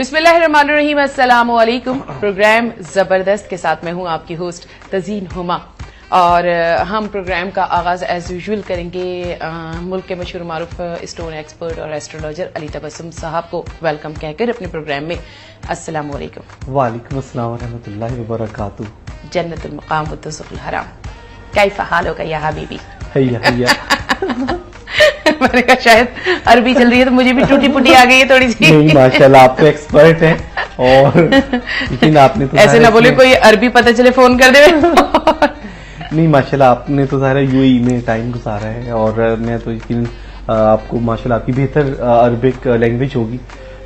बिस्मिल्लाहिर्रहमानिर्रहीम, अस्सलामु अलैकुम। प्रोग्राम जबरदस्त के साथ मैं हूं आपकी होस्ट तज़ीन हुमा और हम प्रोग्राम का आगाज एज यूजुअल करेंगे मुल्क के मशहूर मारूफ स्टोन एक्सपर्ट और एस्ट्रोलॉजर अली तबस्सुम साहब को वेलकम कहकर अपने प्रोग्राम में। अस्सलामु अलैकुम। वालेकुम अस्सलाम रहमतुल्लाहि व बरकातुहू। जन्नतुल मकाम वद्दुसुल हराम, कैफ़ हालुका या हबीबी। हैया मैंने कहा शायद अरबी चल रही है तो मुझे भी टूटी फूटी आ गई है थोड़ी सी। नहीं माशाल्लाह, आप तो एक्सपर्ट हैं और लेकिन आपने तो ऐसे ना बोले कोई अरबी पता चले फोन कर दे। नहीं माशाल्लाह, आपने तो सारा यूएई में टाइम गुजारा है और मैं तो यकीन आपको माशाल्लाह आपकी बेहतर अरबिक लैंग्वेज होगी,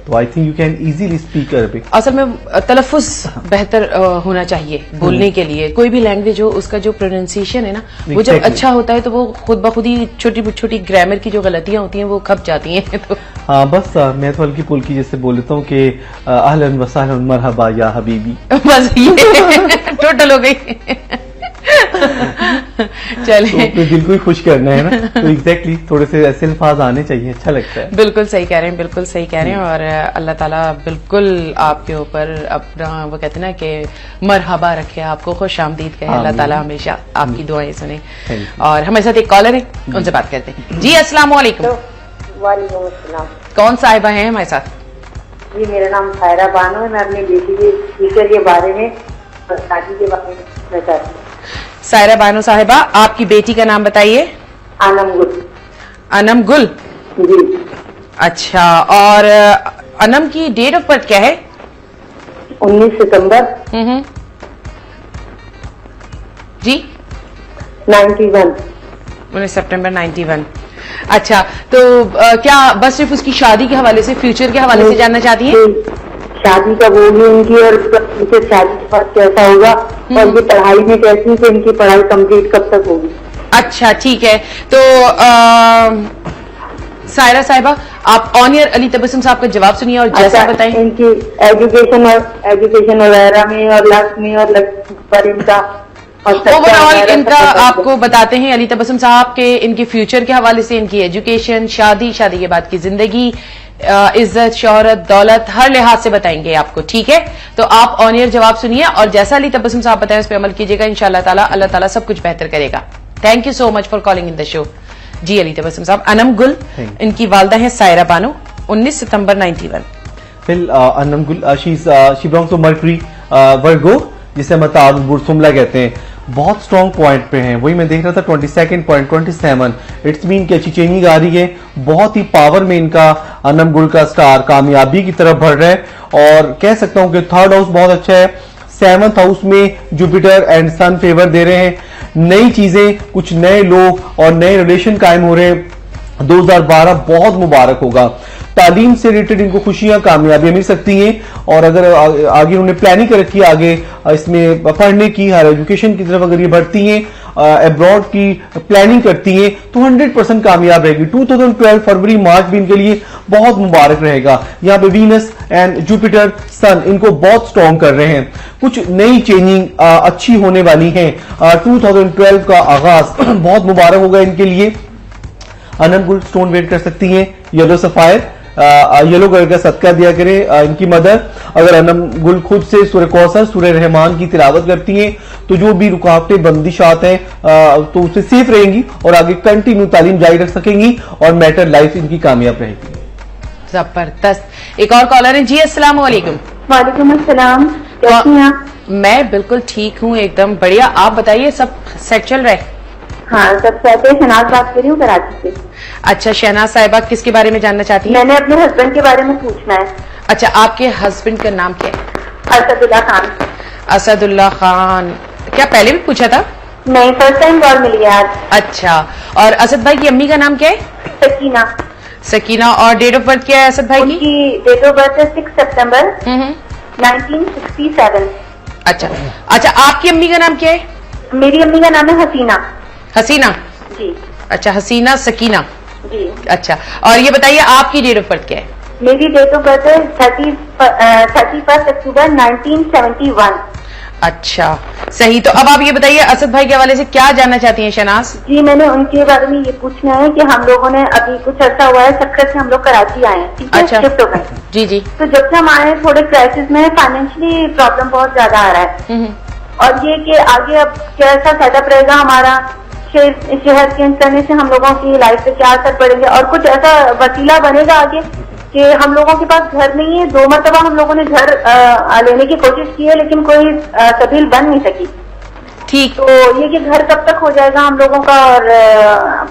तो I think you can easily speak Arabic. असल में तलफ़ुज़ बेहतर होना चाहिए बोलने के लिए। कोई भी लैंग्वेज हो उसका जो प्रोनाउंसिएशन है ना वो जब अच्छा होता है तो वो खुद ब खुद ही छोटी छोटी ग्रामर की जो गलतियां होती हैं वो खप जाती हैं। तो हाँ बस मैं तो हल्की पुल्की जैसे बोल लेता हूँ कि अहलन व सहलन मरहबा या हबीबी, बस ये टोटल हो गई। चले तो अपने दिल को ही खुश करना है ना, तो एग्जैक्टली थोड़े से ऐसे अल्फाज आने चाहिए, अच्छा लगता है। बिल्कुल सही कह रहे हैं, बिल्कुल सही कह रहे हैं। और अल्लाह ताला बिल्कुल आपके ऊपर अपना वो कहते हैं ना कि मरहबा रखे, आपको खुश आमदीद कहे अल्लाह ताला, हमेशा आपकी दुआएं सुने। और हमारे साथ एक कॉलर है, उनसे बात करते हैं। जी अस्सलाम वालेकुम। वालेकुम अस्सलाम। कौन साहिबा हैं हमारे साथ? जी मेरा नाम सायरा बानो है। मैं अपनी बेटी के फ्यूचर के बारे में और शादी के बारे में पूछना चाहती हूँ। सायरा बानो साहिबा, आपकी बेटी का नाम बताइए। अनम गुल। अनम गुल, जी। अच्छा, और अनम की डेट ऑफ बर्थ क्या है? 19 सितंबर जी 91। 19 सितंबर 91। अच्छा, तो क्या बस सिर्फ उसकी शादी के हवाले से, फ्यूचर के हवाले से जानना चाहती हैं? शादी कब होगी इनकी और इनके शादी के बाद कैसा होगा और ये पढ़ाई में कैसी है कि इनकी पढ़ाई कंप्लीट कब तक होगी? अच्छा ठीक है, तो सायरा साहिबा आप ऑन एयर अली तबस्सुम साहब का जवाब सुनिए और जैसा बताएं। इनकी एजुकेशन वगैरह में और लक में और पर इनका ओवरऑल इनका आपको बताते हैं अली तबस्सुम साहब के इनके फ्यूचर के हवाले से, इनकी एजुकेशन, शादी के बाद की जिंदगी, इज्जत, शोहरत, दौलत, हर लिहाज से बताएंगे आपको। ठीक है, तो आप ऑन एयर जवाब सुनिए और जैसा अली तबस्सुम साहब बताएं उस पर अमल कीजिएगा। इंशाअल्लाह ताला अल्लाह ताला सब कुछ बेहतर करेगा। Thank you so much for calling in the show. जी अली तबस्सुम साहब, अनम गुल, इनकी वालदा है सायरा बानो, 19 सितंबर 91। फिर अनम गुल शी बिलोंग्स टू मर्करी वर्गो, जिसे हम तारुल बुरसुमला कहते हैं। बहुत स्ट्रॉन्ग पॉइंट पे हैं, वही मैं देख रहा था 22nd पॉइंट 27। इट्स मीन कि अच्छी चेंजिंग आ रही है, बहुत ही पावर में इनका अनम गुल का स्टार कामयाबी की तरफ बढ़ रहा है। और कह सकता हूं कि थर्ड हाउस बहुत अच्छा है, 7th हाउस में जुपिटर एंड सन फेवर दे रहे हैं। नई चीजें, कुछ नए लोग और नए रिलेशन कायम हो रहे हैं। 2012 बहुत मुबारक होगा। तालीम से रिलेटेड इनको खुशियां, कामयाबियां मिल सकती हैं और अगर आगे उन्होंने प्लानिंग कर रखी है आगे इसमें पढ़ने की, हायर एजुकेशन की तरफ अगर ये बढ़ती हैं, अब्रॉड की प्लानिंग करती हैं तो 100% कामयाब रहेगी। 2012 फरवरी मार्च भी इनके लिए बहुत मुबारक रहेगा। यहाँ पे वीनस एंड जुपिटर सन इनको बहुत स्ट्रॉन्ग कर रहे हैं। कुछ नई चेंजिंग अच्छी होने वाली है। 2012 का आगाज बहुत मुबारक होगा इनके लिए। अनम गुल स्टोन वेट कर सकती हैं येलो सफायर, येलो कलर का सदका दिया करें इनकी मदर। अगर अनम गुल खुद से सूरह कौसर, सूरह रहमान की तिलावत करती हैं तो जो भी रुकावटें, बंदिशात हैं तो उससे सेफ रहेंगी और आगे कंटिन्यू तालीम जारी रख सकेंगी और मैटर लाइफ इनकी कामयाब रहेगी। जबरदस्त। एक और कॉलर है। जी अस्सलाम वालेकुम। वालेकुम अस्सलाम। कैसी हैं आप? मैं बिल्कुल ठीक हूँ, एकदम बढ़िया। आप बताइए, सब सेट चल रहा है? हाँ सब कहते हैं। शहनाज बात कर रही हूँ कराची से। अच्छा शहनाज साहिबा, किसके बारे में जानना चाहती हैं? मैंने अपने हस्बैंड के बारे में पूछना है। अच्छा, आपके हस्बैंड का नाम क्या है? असदुल्ला खान। असदुल्ला खान। क्या पहले भी पूछा था? नहीं, फर्स्ट टाइम कॉल मिली है आज। अच्छा, और असद भाई की अम्मी का नाम क्या है? सकीना। सकीना। और डेट ऑफ बर्थ क्या है असद भाई की? उनकी डेट ऑफ बर्थ है 6 सितंबर 1967। अच्छा, आपकी अम्मी का नाम क्या है? मेरी अम्मी का नाम है हसीना। हसीना। जी। अच्छा, हसीना सकीना। जी। अच्छा, और ये बताइए आपकी डेट ऑफ बर्थ क्या है? मेरी डेट ऑफ बर्थ है 31 अक्टूबर 1971। अच्छा, सही। तो अब आप ये बताइए, असद भाई के हवाले से क्या जानना चाहती हैं शहनाज? जी, मैंने उनके बारे में ये पूछना है कि हम लोगों ने अभी कुछ अर्सा हुआ है, सक्कर से हम लोग कराची आए हैं, ठीक है, अच्छा। शिफ्ट हो गए। जी जी। तो जब से हम आए हैं, थोड़े क्राइसिस में, फाइनेंशियली प्रॉब्लम बहुत ज्यादा आ रहा है। और ये कि आगे अब कैसा सेटअप रहेगा हमारा, शहर चेंज करने से हम लोगों की लाइफ पे क्या असर पड़ेंगे, और कुछ ऐसा वसीला बनेगा आगे कि हम लोगों के पास घर नहीं है। 2 मरतबा हम लोगों ने घर लेने की कोशिश की है, लेकिन कोई सबील बन नहीं सकी। ठीक। तो ये कि घर कब तक हो जाएगा हम लोगों का, और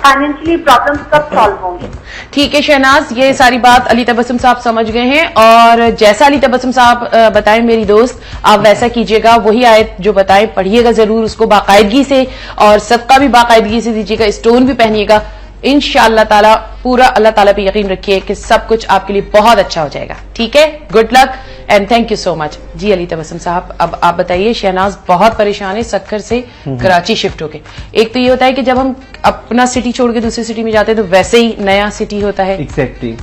फाइनेंशियली प्रॉब्लम्स कब सॉल्व होंगे? ठीक है शहनाज, ये सारी बात अली तबस्सुम साहब समझ गए हैं, और जैसा अली तबस्सुम साहब बताएं मेरी दोस्त, आप वैसा कीजिएगा। वही आयत जो बताएं पढ़िएगा जरूर, उसको बाकायदगी से, और सदका भी बाकायदगी से दीजिएगा, स्टोन भी पहनिएगा। इंशाअल्लाह ताला पूरा अल्लाह ताला पे यकीन रखिए कि सब कुछ आपके लिए बहुत अच्छा हो जाएगा। ठीक है, good luck and thank you so much. जी अली तबस्सुम साहब, अब आप बताइए, शहनाज बहुत परेशान है सक्कर से कराची शिफ्ट होके। एक तो ये होता है कि जब हम अपना सिटी छोड़ के दूसरी सिटी में जाते हैं तो वैसे ही नया सिटी होता है। एग्जैक्टली,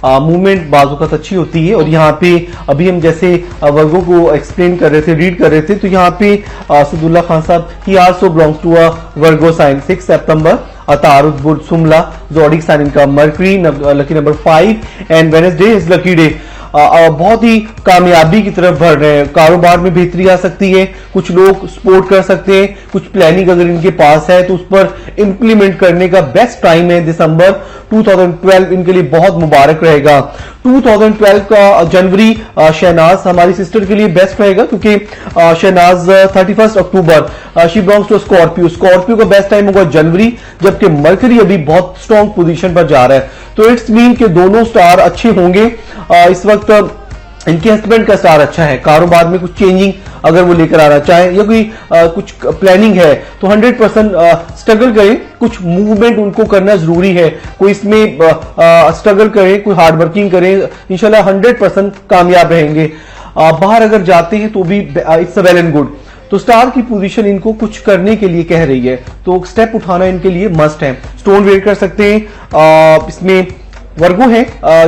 मूवमेंट बाजुकात अच्छी होती है। और यहाँ पे अभी हम जैसे वर्गों को एक्सप्लेन कर रहे थे, रीड कर रहे थे, तो यहाँ पे Sadullah Khan sahab, he also belongs to a Virgo sign, 6 सितंबर, तारुद बुर्ज सुमला, जोडिक साइन इनका Mercury, lucky number 5, and Wednesday is lucky day. बहुत ही कामयाबी की तरफ बढ़ रहे हैं, कारोबार में बेहतरी आ सकती है, कुछ लोग सपोर्ट कर सकते हैं, कुछ प्लानिंग अगर इनके पास है तो उस पर इंप्लीमेंट करने का बेस्ट टाइम है दिसंबर 2012, इनके लिए बहुत मुबारक रहेगा। 2012 का जनवरी शहनाज हमारी सिस्टर के लिए बेस्ट रहेगा, क्योंकि शहनाज 31 अक्टूबर शी बिलोंग्स टू स्कॉर्पियो का बेस्ट टाइम होगा जनवरी, जबकि मरकरी अभी बहुत स्ट्रॉन्ग पोजीशन पर जा रहा है। तो इट्स मीन के दोनों स्टार अच्छे होंगे। इस वक्त इनके हस्बैंड का स्टार अच्छा है, कारोबार में कुछ चेंजिंग अगर वो लेकर आना चाहे या कोई कुछ प्लानिंग है तो 100% स्ट्रगल करें, कुछ मूवमेंट उनको करना जरूरी है, कोई इसमें स्ट्रगल करें, कोई हार्ड वर्किंग करें, इंशाल्लाह 100% कामयाब रहेंगे। बाहर अगर जाते हैं तो भी इट्स वेल एंड गुड। तो स्टार की पोजीशन इनको कुछ करने के लिए कह रही है, तो स्टेप उठाना इनके लिए मस्ट है। स्टोन वेयर कर सकते हैं, इसमें वर्गो है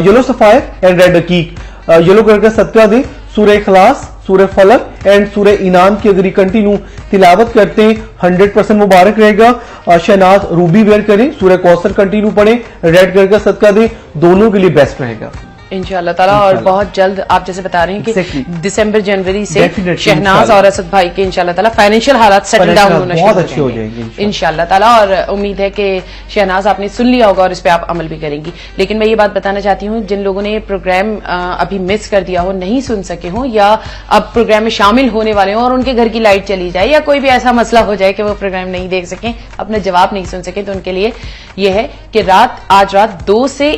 येलो सफायर एंड रेड अकीक। येलो कलर का सदका दें, सूरह इखलास, सूरह फलक एंड सूरह इनाम की अगर कंटिन्यू तिलावत करते हैं 100% मुबारक रहेगा। शहनाज रूबी वेयर करें, सूरह कौसर कंटिन्यू पढ़ें, रेड कलर का सदका दें, दोनों के लिए बेस्ट रहेगा इंशाअल्लाह ताला। और बहुत जल्द आप जैसे बता रहे हैं कि दिसंबर जनवरी से Definitely, शहनाज और असद भाई के इंशाअल्लाह ताला फाइनेंशियल हालात सेटल डाउन होना बहुत अच्छे हो जाएंगे इंशाअल्लाह ताला। और उम्मीद है कि शहनाज आपने सुन लिया होगा और इस पे आप अमल भी करेंगी। लेकिन मैं ये बात बताना चाहती हूँ, जिन लोगों ने प्रोग्राम अभी मिस कर दिया हो, नहीं सुन सके हो, या अब प्रोग्राम में शामिल होने वाले हो और उनके घर की लाइट चली जाए या कोई भी ऐसा मसला हो जाए कि वो प्रोग्राम नहीं देख सके, अपना जवाब नहीं सुन सके, तो उनके लिए यह है कि आज रात 2 से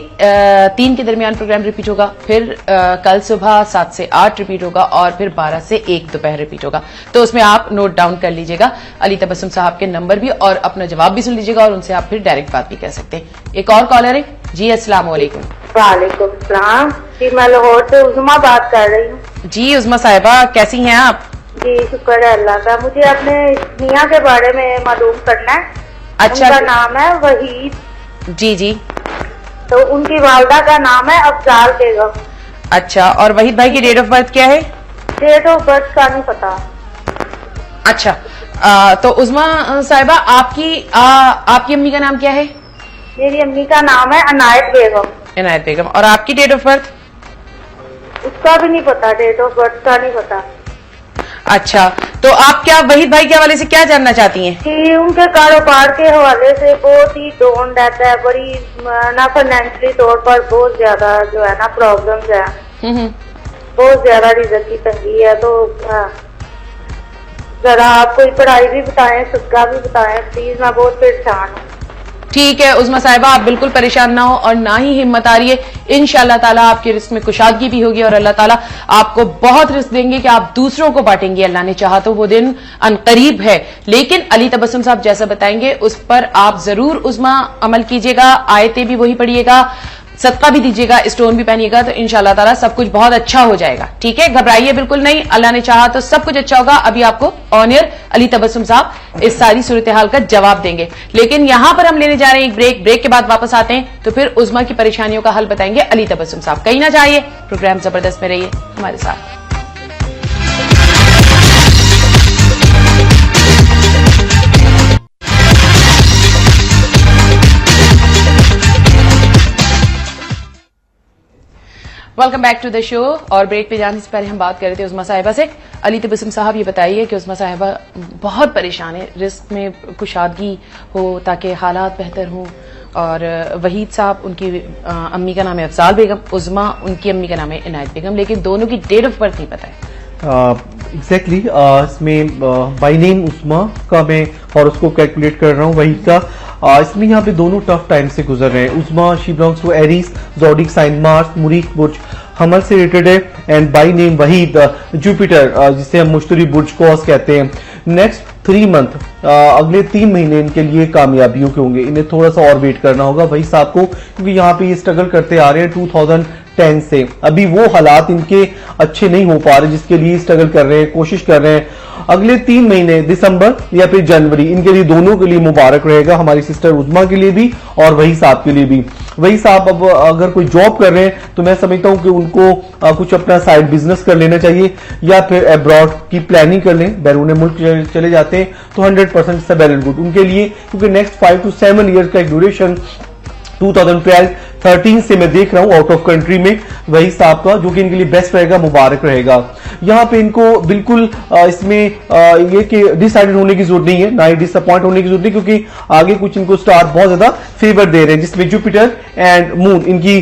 3 के दरमियान प्रोग्राम रिपीट होगा, फिर कल सुबह 7 से 8 रिपीट होगा, और फिर 12 से 1 दोपहर रिपीट होगा। तो उसमें आप नोट डाउन कर लीजिएगा अली तबस्सुम साहब के नंबर भी, और अपना जवाब भी सुन लीजिएगा, और उनसे आप फिर डायरेक्ट बात भी कर सकते हैं। एक और कॉलर है जी, अस्सलाम वालेकुम। वालेकुम सलाम जी, मैं लाहौर से उज़मा बात कर रही हूँ। जी उज़मा साहिबा, कैसी हैं आप? जी शुक्र है अल्लाह का। मुझे अपने मियाँ के बारे में मालूम करना है। अच्छा, उनका नाम है वहीद। जी जी। तो उनकी वालदा का नाम है अफजाल बेगम। अच्छा, और वहीद भाई की डेट ऑफ बर्थ क्या है? डेट ऑफ बर्थ का नहीं पता। अच्छा, तो उज़मा साहिबा आपकी अम्मी का नाम क्या है? मेरी अम्मी का नाम है अनायत बेगम। इनायत बेगम। और आपकी डेट ऑफ बर्थ? उसका भी नहीं पता, डेट ऑफ बर्थ का नहीं पता। अच्छा, तो आप क्या वहीद भाई के हवाले से क्या जानना चाहती हैं? कि उनके कारोबार के हवाले से बहुत ही डाउन रहता है, बड़ी ना फाइनेंशियली तौर पर बहुत ज्यादा जो है ना प्रॉब्लम्स है, बहुत ज्यादा रिजल्ट की तंगी है। तो जरा आप कोई पढ़ाई भी बताएं, सदका भी बताएं प्लीज, मैं बहुत परेशान हूँ। ठीक है उज़मा साहिबा, आप बिल्कुल परेशान ना हो और ना ही हिम्मत आ रही है। इंशाअल्लाह ताला आपके रिस्क में कुशादगी भी होगी, और अल्लाह ताला आपको बहुत रिस्क देंगे कि आप दूसरों को बांटेंगे। अल्लाह ने चाहा तो वो दिन अनकरीब है। लेकिन अली तबस्सुम साहब जैसा बताएंगे उस पर आप जरूर उज़मा अमल कीजिएगा, आयतें भी वही पढ़िएगा, सदका भी दीजिएगा, स्टोन भी पहनिएगा, तो इंशाअल्लाह ताला सब कुछ बहुत अच्छा हो जाएगा। ठीक है, घबराइए बिल्कुल नहीं, अल्लाह ने चाहा तो सब कुछ अच्छा होगा। अभी आपको ऑन एयर अली तबस्सुम साहब इस सारी सूरत हाल का जवाब देंगे, लेकिन यहां पर हम लेने जा रहे हैं एक ब्रेक के बाद वापस आते हैं तो फिर उज़मा की परेशानियों का हल बताएंगे अली तबस्सुम साहब। कहीं ना जाइए, प्रोग्राम जबरदस्त में रहिए हमारे साथ। Welcome back to the show. और ब्रेक पे जाने से पहले हम बात कर रहे थे उस्मा साहिबा से। अली तबस्सुम साहब, ये बताइए कि उस्मा साहिबा बहुत परेशान है, रिस्क में कुशादगी हो ताकि हालात बेहतर हों। और वहीद साहब, उनकी अम्मी का नाम है अफजाल बेगम, उस्मा उनकी अम्मी का नाम है इनायत बेगम, लेकिन दोनों की डेट ऑफ बर्थ नहीं पता है। एग्जैक्टली इसमें बाई नेम उस्मा का मैं हॉरोस्कोप कैलकुलेट कर रहा हूँ, वहीद का इसमें यहाँ पे दोनों टफ टाइम से गुजर रहे हैं। Usma she belongs to Aries, zodiac sign Mars, मुरीख बुर्ज हमल से रिलेटेड है। And by name Waheed Jupiter, जिसे हम मुश्तरी बुर्ज कॉस कहते हैं। नेक्स्ट 3 मंथ, अगले 3 महीने इनके लिए कामयाबियों के होंगे। इन्हें थोड़ा सा और वेट करना होगा वही साहब को, क्योंकि यहाँ पे ये स्ट्रगल करते आ रहे हैं 2010 से। अभी वो हालात इनके अच्छे नहीं हो पा रहे जिसके लिए स्ट्रगल कर रहे हैं, कोशिश कर रहे हैं। अगले 3 महीने दिसंबर या फिर जनवरी इनके लिए, दोनों के लिए मुबारक रहेगा, हमारी सिस्टर उस्मा के लिए भी और वही साहब के लिए भी। वही साहब अब अगर कोई जॉब कर रहे हैं तो मैं समझता हूं कि उनको कुछ अपना साइड बिजनेस कर लेना चाहिए या फिर अब्रॉड की प्लानिंग कर लें। बैरून मुल्क चले जाते हैं तो 100% इट्स वेल एंड गुड उनके लिए, क्योंकि नेक्स्ट 5 to 7 ईयर्स का एक ड्यूरेशन 2012-13 से मैं देख रहा हूं आउट ऑफ कंट्री में वही साहब का, जो कि इनके लिए बेस्ट रहेगा, मुबारक रहेगा। यहाँ पे इनको बिल्कुल इसमें ये कि डिसाइडेड होने की जरूरत नहीं है, ना ही डिसअपॉइंट होने की जरूरत नहीं, क्योंकि आगे कुछ इनको स्टार बहुत ज्यादा फेवर दे रहे हैं, जिसमें जुपिटर एंड मून इनकी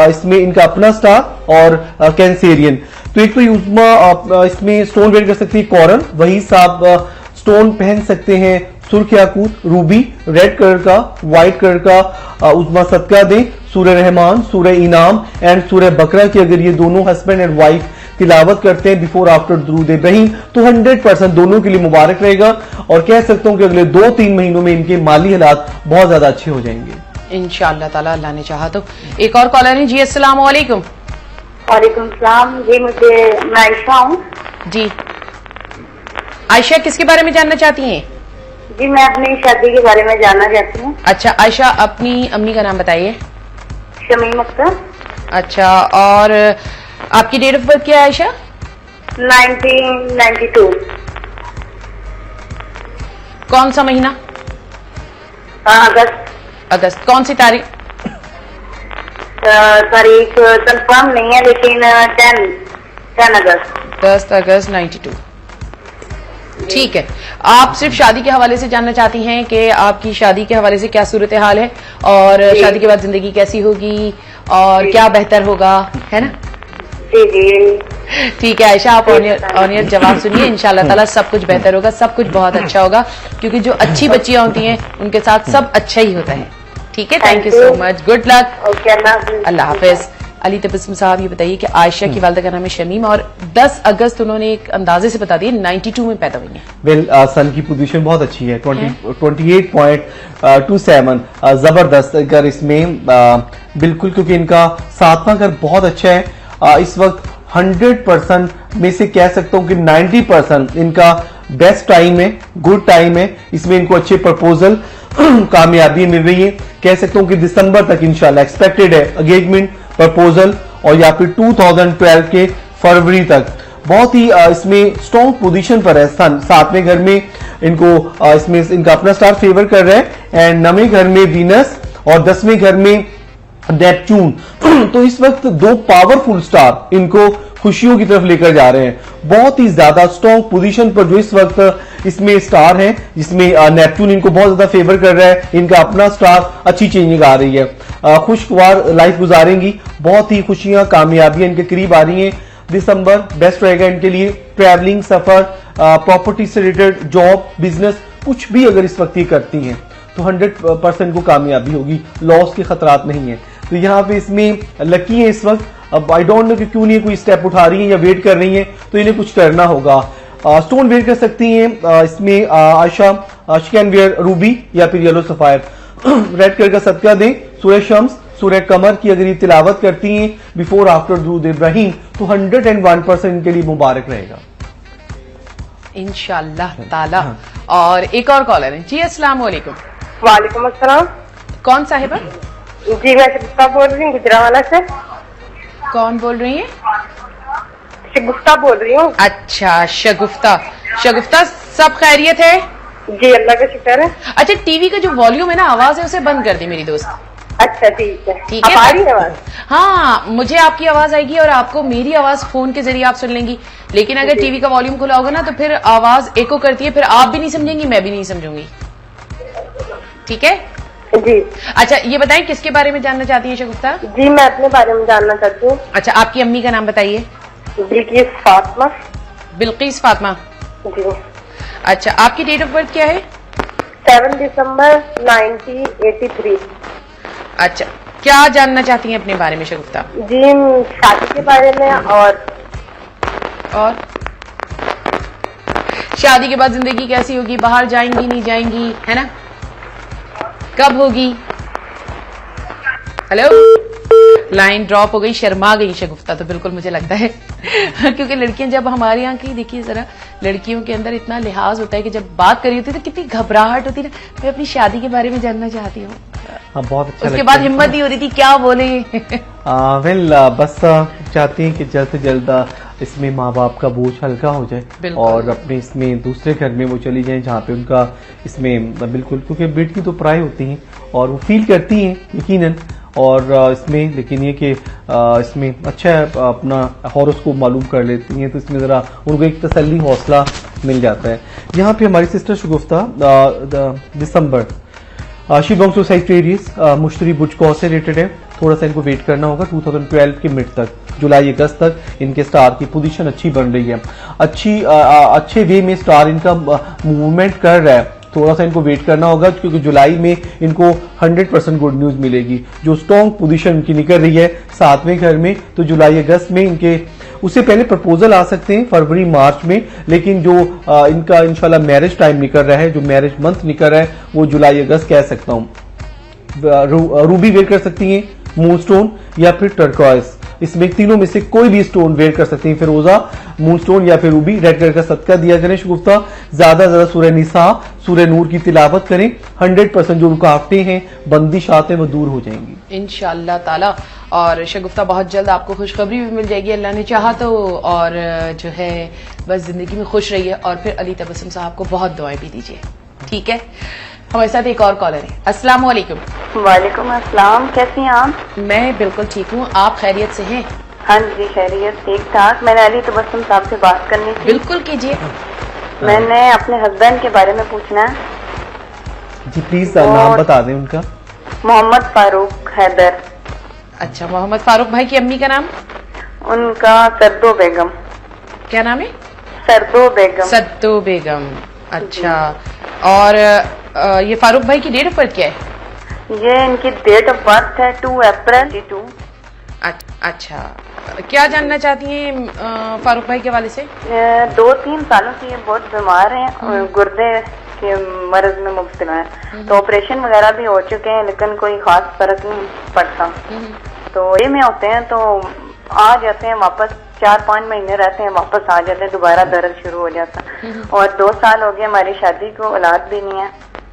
इसमें इनका अपना स्टार और कैंसेरियन। तो एक तो उस्मा इसमें स्टोन वेयर कर सकती है कोरल, वही साहब स्टोन पहन सकते हैं सुर्ख याकूत, रूबी, रेड कलर का, व्हाइट कलर का उस्मा सदका दें। सूरह रहमान, सूरह इनाम एंड सूरह बकरा की अगर ये दोनों हस्बैंड एंड वाइफ तिलावत करते हैं बिफोर आफ्टर दुरूद इब्राहिम तो 100% दोनों के लिए मुबारक रहेगा। और कह सकता हूं कि अगले 2-3 महीनों में इनके माली हालात बहुत ज्यादा अच्छे हो जाएंगे इंशाअल्लाह ताला, अल्लाह ने चाहा तो। एक और कॉलर है जी, अस्सलाम वालेकुम। वालेकुम सलाम जी, मैं आयशा हूँ जी। आयशा, किसके बारे में जानना चाहती हैं? जी, मैं अपनी शादी के बारे में जानना चाहती हूँ। अच्छा आयशा, अपनी अम्मी का नाम बताइए। शमीम अख्तर। अच्छा, और आपकी डेट ऑफ बर्थ क्या है आयशा? 1992। कौन सा महीना? अगस्त। अगस्त। कौन सी तारीख? तारीख कंफर्म नहीं है, लेकिन 10 अगस्त। 10 अगस्त 92। ठीक है। आप सिर्फ शादी के हवाले से जानना चाहती हैं कि आपकी शादी के हवाले से क्या सूरत हाल है और शादी के बाद जिंदगी कैसी होगी और क्या बेहतर होगा, है ना? जी जी, ठीक है आयशा, आप ऑनियर जवाब सुनिए। इंशाल्लाह ताला सब कुछ बेहतर होगा, सब कुछ बहुत अच्छा होगा, क्योंकि जो अच्छी बच्चियां होती हैं उनके साथ सब अच्छा ही होता है। ठीक है, thank you so much, good luck. Okay, अल्लाह हाफिज। अली तबस्सुम साहब, ये बताइए कि आयशा की वालिदा का नाम है शमीम और 10 अगस्त उन्होंने एक अंदाजे से बता दिया 92 में पैदा हुई है। वेल सन की पोजीशन बहुत अच्छी है, 28.27 जबरदस्त घर इसमें बिल्कुल, क्योंकि इनका 7वां घर बहुत अच्छा है। इस वक्त 100% में से कह सकता हूं कि 90% इनका बेस्ट टाइम है, गुड टाइम है। इसमें इनको अच्छे प्रपोजल कामयाबी मिल रही है। कह सकता हूं कि दिसंबर तक इंशाल्लाह एक्सपेक्टेड है एंगेजमेंट, प्रपोजल, और या फिर 2012 के फरवरी तक। बहुत ही इसमें स्ट्रॉन्ग पोजीशन पर है सन। 7वें घर में इनको इसमें इनका अपना स्टार फेवर कर रहा है एंड 9वें घर में वीनस और 10वें घर में नेपच्यून। तो इस वक्त 2 पावरफुल स्टार इनको खुशियों की तरफ लेकर जा रहे हैं। बहुत ही ज्यादा स्ट्रॉन्ग पोजीशन पर जो इस वक्त इसमें स्टार है, जिसमें नेपच्यून इनको बहुत ज्यादा फेवर कर रहा है। इनका अपना स्टार, अच्छी चेंजिंग आ रही है, खुशगवार लाइफ गुजारेंगी, बहुत ही खुशियां कामयाबियां इनके करीब आ रही हैं। दिसंबर बेस्ट रहेगा इनके लिए। ट्रैवलिंग, सफर, प्रॉपर्टी से रिलेटेड, जॉब, बिजनेस, कुछ भी अगर इस वक्त ये करती हैं तो 100% को कामयाबी होगी, लॉस के खतरात नहीं है। तो यहाँ पे इसमें लकी है इस वक्त। अब आई डोंट नो कि क्यों नहीं कोई स्टेप उठा रही है या वेट कर रही है, तो इन्हें कुछ करना होगा। स्टोन वेयर कर सकती हैं इसमें Ayesha, she can wear Ruby या फिर येलो सफायर। रेड कलर का सदका दें। सूरह शम्स, सूरह कमर की अगर ये तिलावत करती हैं बिफोर आफ्टर दुरूद इब्राहिम तो 101% इनके लिए मुबारक रहेगा इंशाअल्लाह ताला। और एक और कॉलर है जी, अस्सलाम वालेकुम। वालेकुम अस्सलाम। कौन साहिबा? जी, मैं शगुफ्ता बोल रही हूँ गुजरावाला से। कौन बोल रही है? शगुफ्ता बोल रही हूँ। अच्छा शगुफ्ता। शगुफ्ता, सब खैरियत है? जी, अल्लाह का शुक्र है। अच्छा, टीवी का जो वॉल्यूम है ना, आवाज है, उसे बंद कर दी मेरी दोस्त। अच्छा ठीक है। ठीक अब है। आ रही है आवाज? हाँ, मुझे आपकी आवाज आएगी और आपको मेरी आवाज फोन के जरिए आप सुन लेंगी, लेकिन अगर टीवी का वॉल्यूम खुला होगा ना तो फिर आवाज एको करती है, फिर आप भी नहीं समझेंगी, मैं भी नहीं समझूंगी। ठीक है जी। अच्छा, ये बताएं किसके बारे में जानना चाहती हैं शगुफ्ता? जी मैं अपने बारे में जानना चाहती हूँ। अच्छा, आपकी अम्मी का नाम बताइए। बिल्किस फातिमा। बिल्किस फातिमा। जी। अच्छा, आपकी डेट ऑफ बर्थ क्या है? 7 दिसंबर 1983। अच्छा, क्या जानना चाहती हैं अपने बारे में शगुफ्ता? जी शादी के बारे में और शादी के बाद जिंदगी कैसी होगी, बाहर जाएंगी नहीं जाएंगी, है ना, कब होगी? हेलो, लाइन ड्रॉप हो गई, शर्मा गई शगुफ्ता तो बिल्कुल मुझे लगता है क्योंकि लड़कियां जब हमारे यहाँ की, देखिए जरा लड़कियों के अंदर इतना लिहाज होता है कि जब बात करी होती है तो कितनी घबराहट होती है ना। मैं अपनी शादी के बारे में जानना चाहती हूँ। हाँ, बहुत अच्छा। उसके बाद हिम्मत नहीं हो रही थी क्या बोले। वेल बस चाहती हैं कि जल्द से जल्द इसमें माँ बाप का बोझ हल्का हो जाए और अपने इसमें दूसरे घर में वो चली जाएं जहाँ पे उनका इसमें बिल्कुल, क्योंकि बेटी तो पराई होती हैं और वो फील करती हैं यकीनन, और इसमें लेकिन ये कि इसमें अच्छा अपना हॉरोस्कोप मालूम कर लेती हैं तो इसमें ज़रा उनको एक तसल्ली हौसला मिल जाता है। यहाँ पे हमारी सिस्टर शगुफ्ता दिसंबर शी बिलोंग्स टू सैजिटेरियस, मुश्तरी बुज कौ से रिलेटेड है। थोड़ा सा इनको वेट करना होगा 2012 के मिड तक, जुलाई अगस्त तक इनके स्टार की पोजीशन अच्छी बन रही है, अच्छे वे में स्टार इनका मूवमेंट कर रहा है। थोड़ा सा इनको वेट करना होगा क्योंकि जुलाई में इनको 100% गुड न्यूज मिलेगी। जो स्ट्रॉन्ग पोजीशन इनकी निकल रही है 7वें घर में, तो जुलाई अगस्त में इनके उससे पहले प्रपोजल आ सकते हैं फरवरी मार्च में, लेकिन जो इनका इंशाल्लाह मैरिज टाइम निकल रहा है, जो मैरिज मंथ निकल रहा है वो जुलाई अगस्त कह सकता हूँ। रूबी वेयर कर सकती हैं, मूनस्टोन या फिर टर्कॉइस, इसमें तीनों में से कोई भी स्टोन वेयर कर सकती हैं। फिरोजा, मूनस्टोन या फिर रूबी। रेड कलर का सदका दिया करें शगुफ्ता। ज्यादा से ज्यादा सूरह निसा, सूरह नूर की तिलावत करें। 100% जो रुकावटें हैं, बंदिशातें वो दूर हो जाएंगी इंशाअल्लाह ताला। और शगुफ्ता बहुत जल्द आपको खुशखबरी भी मिल जाएगी अल्लाह ने चाहा तो, और जो है बस जिंदगी में खुश रहिए और फिर अली तबस्सुम साहब को बहुत दुआएं भी दीजिए। ठीक है, हमारे साथ एक और कॉलर है। अस्सलाम वालेकुम। वालेकुम अस्सलाम, कैसी हैं आप? मैं बिल्कुल ठीक हूँ, आप खैरियत से हैं? हाँ जी खैरियत, ठीक ठाक। मैंने अली तबस्सुम साहब से बात करनी थी। बिल्कुल कीजिए। मैंने अपने हस्बैंड के बारे में पूछना है जी, प्लीज नाम बता दें उनका। मोहम्मद फारूक हैदर। अच्छा, मोहम्मद फारूक भाई की अम्मी का नाम? उनका सरदो बेगम। क्या नाम है? सरदो बेगम। सद्दो बेगम। अच्छा, और ये फारूक भाई की डेट ऑफ बर्थ क्या है? ये इनकी डेट ऑफ बर्थ है 2 अप्रैल 22। अच्छा, क्या जानना चाहती हैं फारूक भाई के हवाले से? 2-3 सालों से ये बहुत बीमार हैं, गुर्दे के मर्ज में मुब्तला है, तो ऑपरेशन वगैरह भी हो चुके हैं लेकिन कोई खास फर्क नहीं पड़ता। तो ये में होते हैं तो आ जाते हैं वापस, 4-5 महीने रहते हैं, वापस आ जाते हैं, दोबारा दर्द शुरू हो जाता। और 2 साल हो गए हमारी शादी को, औलाद भी नहीं है,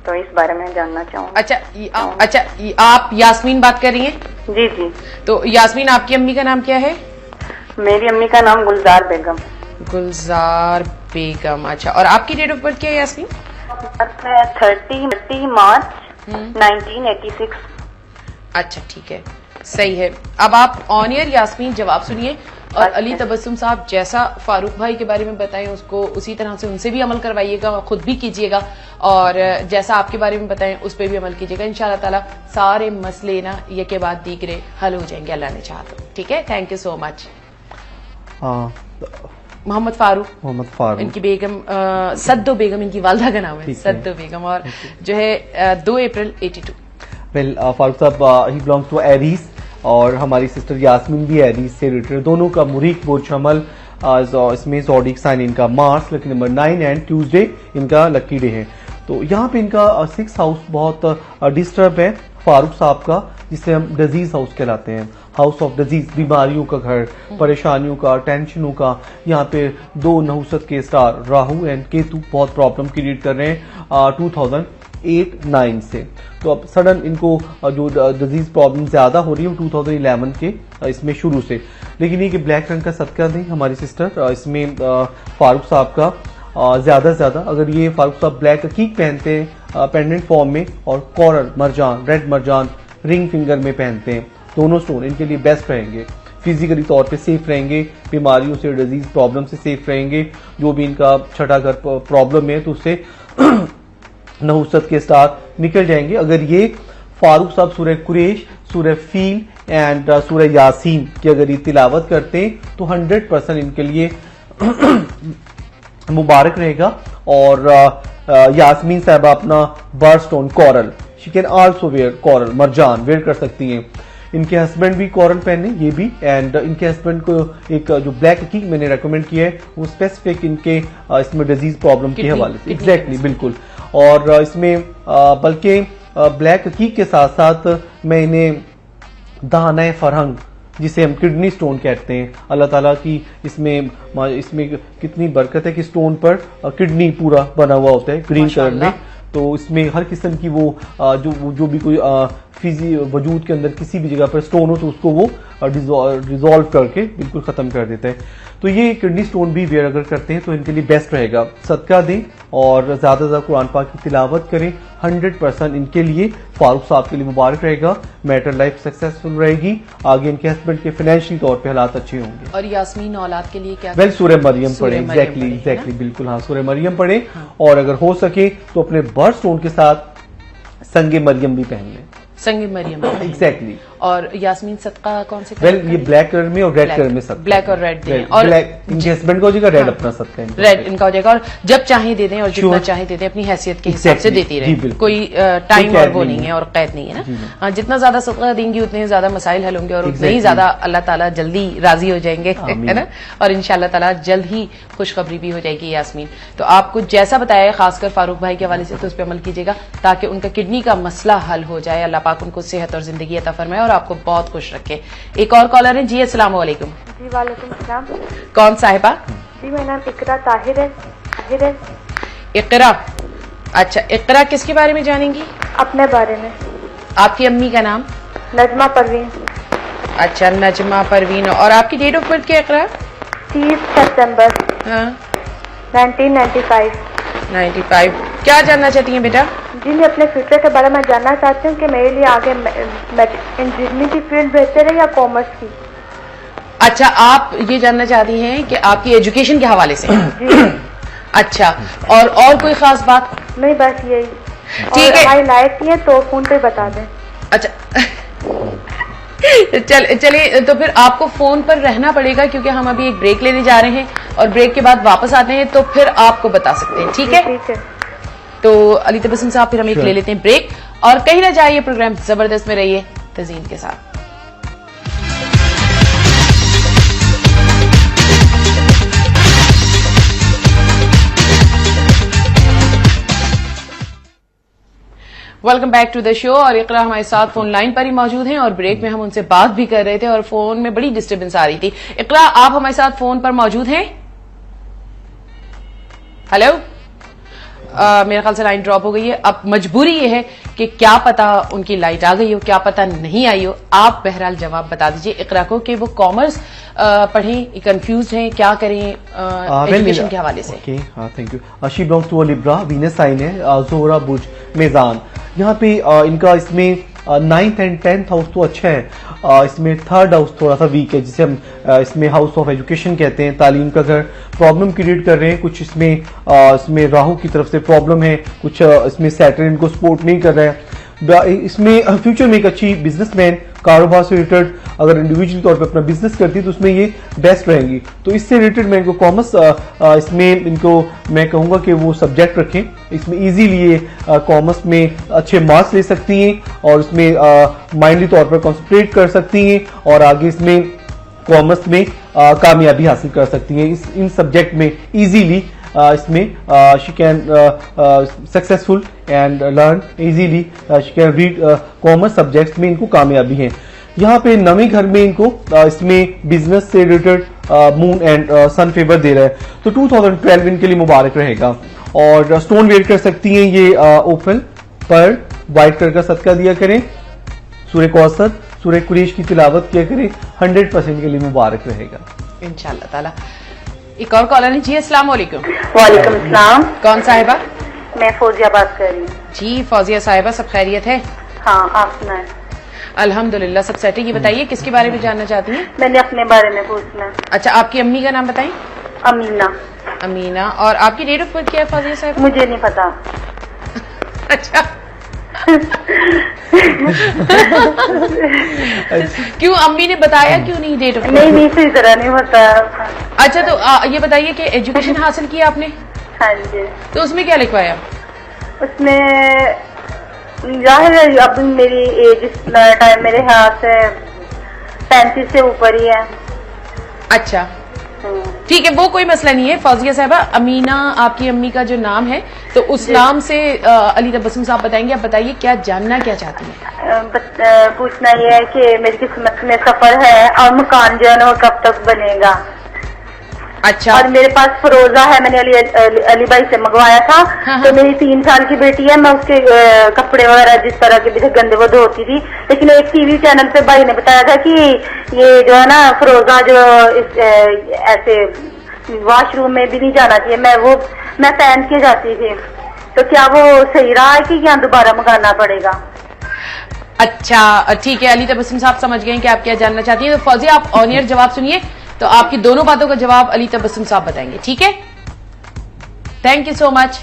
तो इस बारे में जानना चाहूँगी। अच्छा, आप यास्मीन बात कर रही हैं? जी जी। तो यास्मीन, आपकी अम्मी का नाम क्या है? मेरी अम्मी का नाम गुलजार बेगम। गुलजार बेगम। अच्छा, और आपकी डेट ऑफ बर्थ क्या है यास्मीन? 30 मार्च 1986। अच्छा, ठीक है, सही है। अब आप ऑन एयर यास्मीन जवाब सुनिए और अली तबस्सुम साहब जैसा फारूक भाई के बारे में बताएं उसको उसी तरह से उनसे भी अमल करवाइएगा, खुद भी कीजिएगा, और जैसा आपके बारे में बताएं उस पर भी अमल कीजिएगा। इंशाल्लाह ताला सारे मसले ना ये के बाद दीगरे हल हो जाएंगे अल्लाह ने चाहा तो। ठीक है, thank you so much. Mohammad Farooq, इनकी बेगम सद्दो बेगम, इनकी वालदा का नाम है सद्दो बेगम, और जो है 2 अप्रैल 82। वेल फारूक साहब ही बिलोंग्स टू एरीज, और हमारी सिस्टर यास्मीन भी एरीज से रिलेटेड। दोनों का मुरीख बोझ अमल, इसमें ज़ोडिक साइन इनका Mars, lucky number 9 and Tuesday इनका लकी डे है। तो यहाँ पे इनका 6th हाउस बहुत डिस्टर्ब है फारूक साहब का, जिसे हम डिजीज हाउस कहलाते हैं, हाउस ऑफ डिजीज, बीमारियों का घर, परेशानियों का, टेंशनों का। यहाँ पे 2 नहुसत के स्टार राहु एंड केतु बहुत प्रॉब्लम क्रिएट कर रहे हैं 2008-9 से। तो अब सडन इनको जो डिजीज प्रॉब्लम ज्यादा हो रही है 2011 के इसमें शुरू से। लेकिन ये कि ब्लैक रंग का सदका दें हमारी सिस्टर, इसमें फारूक साहब का ज्यादा से ज्यादा, अगर ये फारूक साहब ब्लैक अकीक पहनते हैं पेंडेंट फॉर्म में, और कॉरल मरजान, रेड मरजान रिंग फिंगर में पहनते हैं, दोनों स्टोन इनके लिए बेस्ट रहेंगे। फिजिकली तौर पे सेफ रहेंगे, बीमारियों से, डिजीज प्रॉब्लम से सेफ रहेंगे। जो भी इनका छठा घर प्रॉब्लम है तो उससे नहुसत के साथ निकल जाएंगे। अगर ये फारूक साहब सूरह कुरैश, सूरह फील एंड सूरह यासीन की अगर ये तिलावत करते हैं तो 100% इनके लिए मुबारक रहेगा। और यास्मीन साहबा अपना birthstone coral, she can also wear coral, मरजान वेयर कर सकती हैं। इनके हस्बैंड भी कोरल पहने, ये भी। एंड इनके हस्बैंड को एक जो ब्लैक की मैंने रेकमेंड किया है वो स्पेसिफिक इनके इसमें डिजीज प्रॉब्लम के हवाले से, एग्जैक्टली बिल्कुल। और इसमें बल्कि ब्लैक की के साथ साथ मैं इन्हें दाना फरहंग, जिसे हम किडनी स्टोन कहते हैं, अल्लाह ताला की इसमें कितनी बरकत है कि स्टोन पर किडनी पूरा बना हुआ होता है ग्रीन कलर में। तो इसमें हर किस्म की वो जो भी कोई वजूद के अंदर किसी भी जगह पर स्टोन हो तो उसको वो डिजोल्व करके बिल्कुल खत्म कर देता है। तो ये किडनी स्टोन भी वेयर अगर करते हैं तो इनके लिए बेस्ट रहेगा। सदका दें और ज्यादा से ज्यादा कुरान पाक की तिलावत करें, 100% इनके लिए फारूक साहब के लिए मुबारक रहेगा। मैटर लाइफ सक्सेसफुल रहेगी, आगे इनके हस्बैंड के फाइनेंशियल तौर पे हालात अच्छे होंगे। और यास्मीन औलाद के लिए क्या? वेल सूरह मरियम पढ़े, एग्जैक्टली बिल्कुल, हाँ सूरह मरियम पढ़े। और अगर हो सके तो अपने बर्ड स्टोन के साथ संगे मरियम भी पहन लें, संगे मरियम, एग्जैक्टली। और यास्मीन सदका कौन से? वेल ये ब्लैक कलर में और रेड कलर में सदका, ब्लैक और रेड दें। और इनके हस्बैंड का हो जाएगा रेड, अपना सदका रेड इनका हो जाएगा। और जब चाहे दे दें और जितना चाहे दे दें, अपनी हैसियत के हिसाब से देती रहे, कोई टाइम और वो नहीं है और कैद नहीं है ना। हाँ, जितना ज्यादा सदका देंगी उतने ज्यादा मसाइल हल होंगे और उतने ही ज्यादा अल्लाह ताला जल्दी राजी हो जाएंगे, है ना। और इंशाल्लाह ताला जल्द ही खुशखबरी भी हो जाएगी यास्मीन। तो आपको जैसा बताया खासकर फारूक भाई के हवाले से, तो उस पर अमल कीजिएगा ताकि उनका किडनी का मसला हल हो जाए। अल्लाह पाक उनको सेहत और जिंदगी अता फरमाए और आपको बहुत खुश रखे। एक और कॉलर है जी, अस्सलाम वालेकुम। जी वालेकुम सलाम। कौन साहिबा? जी मेरा नाम इकरा ताहिर है। इकरा, अच्छा इकरा किसके बारे में जानेंगी? अपने बारे में। आपकी अम्मी का नाम? नजमा परवीन। अच्छा नजमा परवीन। और आपकी डेट ऑफ बर्थ क्या इकरा? 30 सितंबर हाँ 1995। 95। क्या जानना चाहती हैं बेटा? जी मैं अपने फ्यूचर के बारे में जानना चाहती हूँ कि मेरे लिए आगे इंजीनियरिंग की फील्ड बेहतर है या कॉमर्स की। अच्छा आप ये जानना चाहती हैं कि आपकी एजुकेशन के हवाले से? जी। अच्छा, और कोई खास बात? नहीं बस यही। ठीक है, हमारी लाइफ की है तो फोन पे बता दें। अच्छा चलिए तो फिर आपको फोन पर रहना पड़ेगा क्योंकि हम अभी एक ब्रेक लेने जा रहे हैं और ब्रेक के बाद वापस आते हैं तो फिर आपको बता सकते हैं, ठीक है? ठीक है। तो अली तबस्सुम साहब फिर हम एक ले लेते हैं ब्रेक और कहीं ना जाइए, प्रोग्राम जबरदस्त में रहिए तज़ीन के साथ। Welcome back to the show. और इकरा हमारे साथ फोन लाइन पर ही मौजूद हैं और ब्रेक में हम उनसे बात भी कर रहे थे और फोन में बड़ी डिस्टर्बेंस आ रही थी। इकरा आप हमारे साथ फोन पर मौजूद हैं? हेलो, मेरे ख्याल से लाइन ड्रॉप हो गई है। अब मजबूरी ये है कि क्या पता उनकी लाइट आ गई हो, क्या पता नहीं आई हो। आप बहरहाल जवाब बता दीजिए इकरा को कि वो कॉमर्स पढ़ें, कंफ्यूज हैं, क्या करें एजुकेशन के हवाले से। ओके, हाँ thank you. She belongs to Libra, Venus sign है, जोहरा बुर्ज मेजान। यहाँ पे इनका इसमें 9th एंड 10th हाउस तो अच्छा है, इसमें 3rd हाउस थोड़ा सा वीक है, जिसे हम इसमें हाउस ऑफ एजुकेशन कहते हैं, तालीम का घर। प्रॉब्लम क्रिएट कर रहे हैं कुछ इसमें राहु की तरफ से प्रॉब्लम है, कुछ इसमें सैटर्न इनको सपोर्ट नहीं कर रहा है। इसमें फ्यूचर में एक अच्छी बिजनेसमैन, कारोबार से रिलेटेड अगर इंडिविजुअल तौर पे अपना बिजनेस करती है तो उसमें ये बेस्ट रहेंगी। तो इससे रिलेटेड मैं इनको कॉमर्स इसमें इनको मैं कहूंगा कि वो सब्जेक्ट रखें। इसमें इजीली ये कॉमर्स में अच्छे मार्क्स ले सकती हैं और इसमें माइंडली तौर पर कॉन्सेंट्रेट कर सकती हैं और आगे इसमें कॉमर्स में कामयाबी हासिल कर सकती हैं। इन सब्जेक्ट में इजीली इसमें she can successful and learn easily, she can read commerce subjects में इनको कामयाबी है। यहाँ पे नवे घर में इनको इसमें बिजनेस से related moon and sun favour दे रहा है, तो 2012 इनके लिए मुबारक रहेगा। और स्टोन वेयर कर सकती हैं ये ओपल पर व्हाइट कलर का सदका दिया करें, सूरह कौसर, सूरह कुरैश की तिलावत किया करें, 100% के लिए मुबारक रहेगा इंशाअल्लाह ताला। एक और कॉलर है जी, अस्सलाम वालेकुम। वालेकुम सलाम। कौन साहिबा? मैं फौजिया बात कर रही हूँ। जी फौजिया साहिबा, सब खैरियत है? हाँ आप सुनाएं। अल्हम्दुलिल्लाह सब सेट है। ये बताइए किसके बारे में जानना चाहती हैं? मैंने अपने बारे में पूछना है। अच्छा, आपकी अम्मी का नाम बताएं। अमीना। अमीना। और आपकी डेट ऑफ बर्थ क्या है फौजिया साहब? मुझे नहीं पता। अच्छा क्यों, अम्मी ने बताया क्यों नहीं डेट ऑफ बर्थ? नहीं सही तरह नहीं पता। अच्छा, तो ये बताइए कि एजुकेशन हासिल की आपने? हाँ जी। तो उसमें क्या लिखवाया? उसमें जाहिर है अब मेरी एज इस टाइम मेरे ख्याल से 35 से ऊपर ही है। अच्छा ठीक है, वो कोई मसला नहीं है फौजिया साहबा। अमीना आपकी अम्मी का जो नाम है, तो उस नाम से अली तबस्सुम साहब बताएंगे। आप बताइए क्या जानना क्या चाहती हैं? पूछना ये है कि मेरी किस्मत में सफर है और मकान जो है ना वो कब तक बनेगा। अच्छा। और मेरे पास फरोजा है, मैंने अली भाई से मंगवाया था। हाँ। तो मेरी 3 साल की बेटी है, मैं उसके कपड़े वगैरह जिस तरह के भी थे गंदे वो धोती थी। लेकिन एक टीवी चैनल पे भाई ने बताया था कि ये जो है ना फरोजा जो ऐसे वॉशरूम में भी नहीं जाना चाहिए। मैं पहन के जाती थी, तो क्या वो सही रहा है कि क्या दोबारा मंगाना पड़ेगा? अच्छा ठीक है, अली तबस्सुम साहब समझ गए कि आप क्या जानना चाहती हैं। तो फौजिया आप ऑन एयर जवाब सुनिए, तो आपकी दोनों बातों का जवाब अली तबस्सुम साहब बताएंगे, ठीक है? Thank you so much.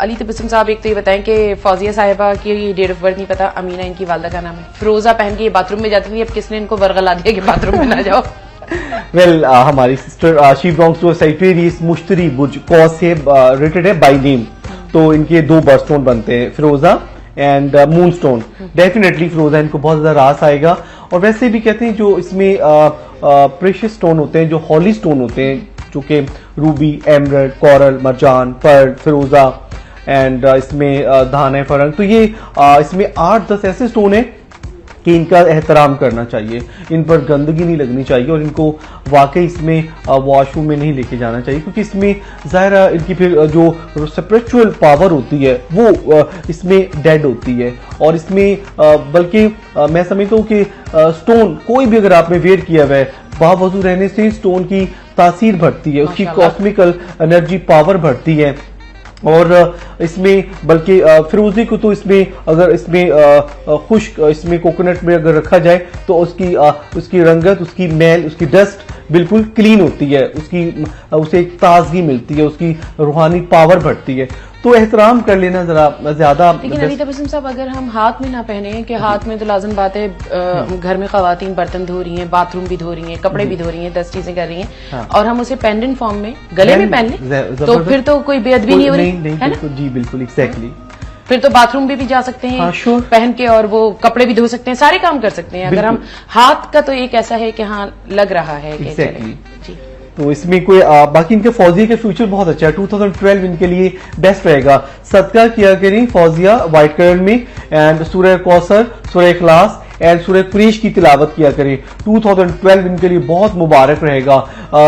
Ali Tabassum साहब एक तो ये बताएं कि फौजिया साहिबा की डेट ऑफ बर्थ नहीं पता, अमीना इनकी वालदा का नाम है, फिरोजा पहन के ये बाथरूम में जाती थी, अब किसने इनको वर्गला दिया कि बाथरूम में ना जाओ? वेल हमारी sister she belongs to Sagittarius मुश्तरी बुर्ज कॉज से रिलेटेड है बाय नेम। तो इनके 2 बर्थस्टोन बनते हैं, फिरोजा एंड मूनस्टोन। डेफिनेटली फिरोजा इनको बहुत ज्यादा रास आएगा। और वैसे भी कहते हैं जो इसमें प्रेशियस स्टोन होते हैं, जो हॉली स्टोन होते हैं, जो कि रूबी, एमरल्ड, कोरल, मरजान, पर्ल, फिरोजा एंड इसमें धान फरंग, तो ये इसमें 8-10 ऐसे स्टोन है कि इनका एहतराम करना चाहिए, इन पर गंदगी नहीं लगनी चाहिए और इनको वाकई इसमें वॉशरूम में नहीं लेके जाना चाहिए, क्योंकि इसमें ज़ाहिर इनकी फिर जो स्पिरिचुअल पावर होती है वो इसमें डेड होती है। और इसमें बल्कि मैं समझता हूँ कि स्टोन कोई भी अगर आपने वेयर किया हुआ है, बावजूद रहने से स्टोन की तासीर बढ़ती है, उसकी कॉस्मिकल एनर्जी पावर बढ़ती है। और इसमें बल्कि फिरोजी को तो इसमें अगर इसमें खुश्क इसमें कोकोनट में अगर रखा जाए तो उसकी रंगत, उसकी मैल, उसकी डस्ट बिल्कुल क्लीन होती है, उसे एक ताजगी मिलती है, उसकी रूहानी पावर बढ़ती है। तो एहतराम कर लेना जरा ज्यादा। लेकिन अली तबस्सुम साहब अगर हम हाथ में ना पहने कि हाथ में तो लाजम बात है, घर में खवातीन बर्तन धो रही हैं, बाथरूम भी धो रही हैं, कपड़े भी धो रही हैं, 10 चीजें कर रही हैं, हाँ। और हम उसे पेंडेंट फॉर्म में गले में पहन लें तो फिर तो कोई बेअदबी नहीं हो रही है ना? जी बिल्कुल एग्जैक्टली। फिर तो बाथरूम भी जा सकते हैं, हाँ, sure। पहन के, और वो कपड़े भी धो सकते हैं, सारे काम कर सकते हैं। अगर हम हाथ का तो एक ऐसा है कि हाँ लग रहा है कि Exactly। जी। तो इसमें कोई बाकी इनके फौजिया के फ्यूचर बहुत अच्छा है। 2012 इनके लिए बेस्ट रहेगा। सदका किया करें फौजिया व्हाइट कलर में, एंड सूरह कौसर, सूरह इखलास एंड सूरह कुरैश की तिलावत किया करें। 2012 इनके लिए बहुत मुबारक रहेगा।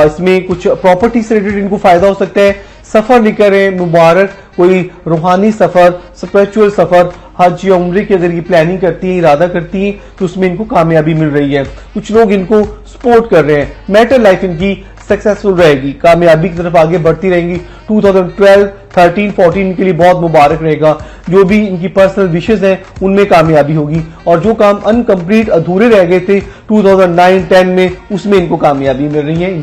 इसमें कुछ प्रॉपर्टी से रिलेटेड इनको फायदा हो सकता है। सफर नहीं करें, मुबारक, कोई रूहानी सफर, स्पिरिचुअल सफर, हज या उम्रे की अगर ये प्लानिंग करती है, इरादा करती है, तो उसमें इनको कामयाबी मिल रही है। कुछ लोग इनको सपोर्ट कर रहे हैं, मैटर लाइफ इनकी सक्सेसफुल रहेगी, कामयाबी की तरफ आगे बढ़ती रहेंगी। 2012, 13, 14 के लिए बहुत मुबारक रहेगा। जो भी इनकी पर्सनल विशेष हैं उनमें कामयाबी होगी, और जो काम अनकम्प्लीट अधूरे रह गए थे 2009-10 में, उसमें इनको कामयाबी मिल रही है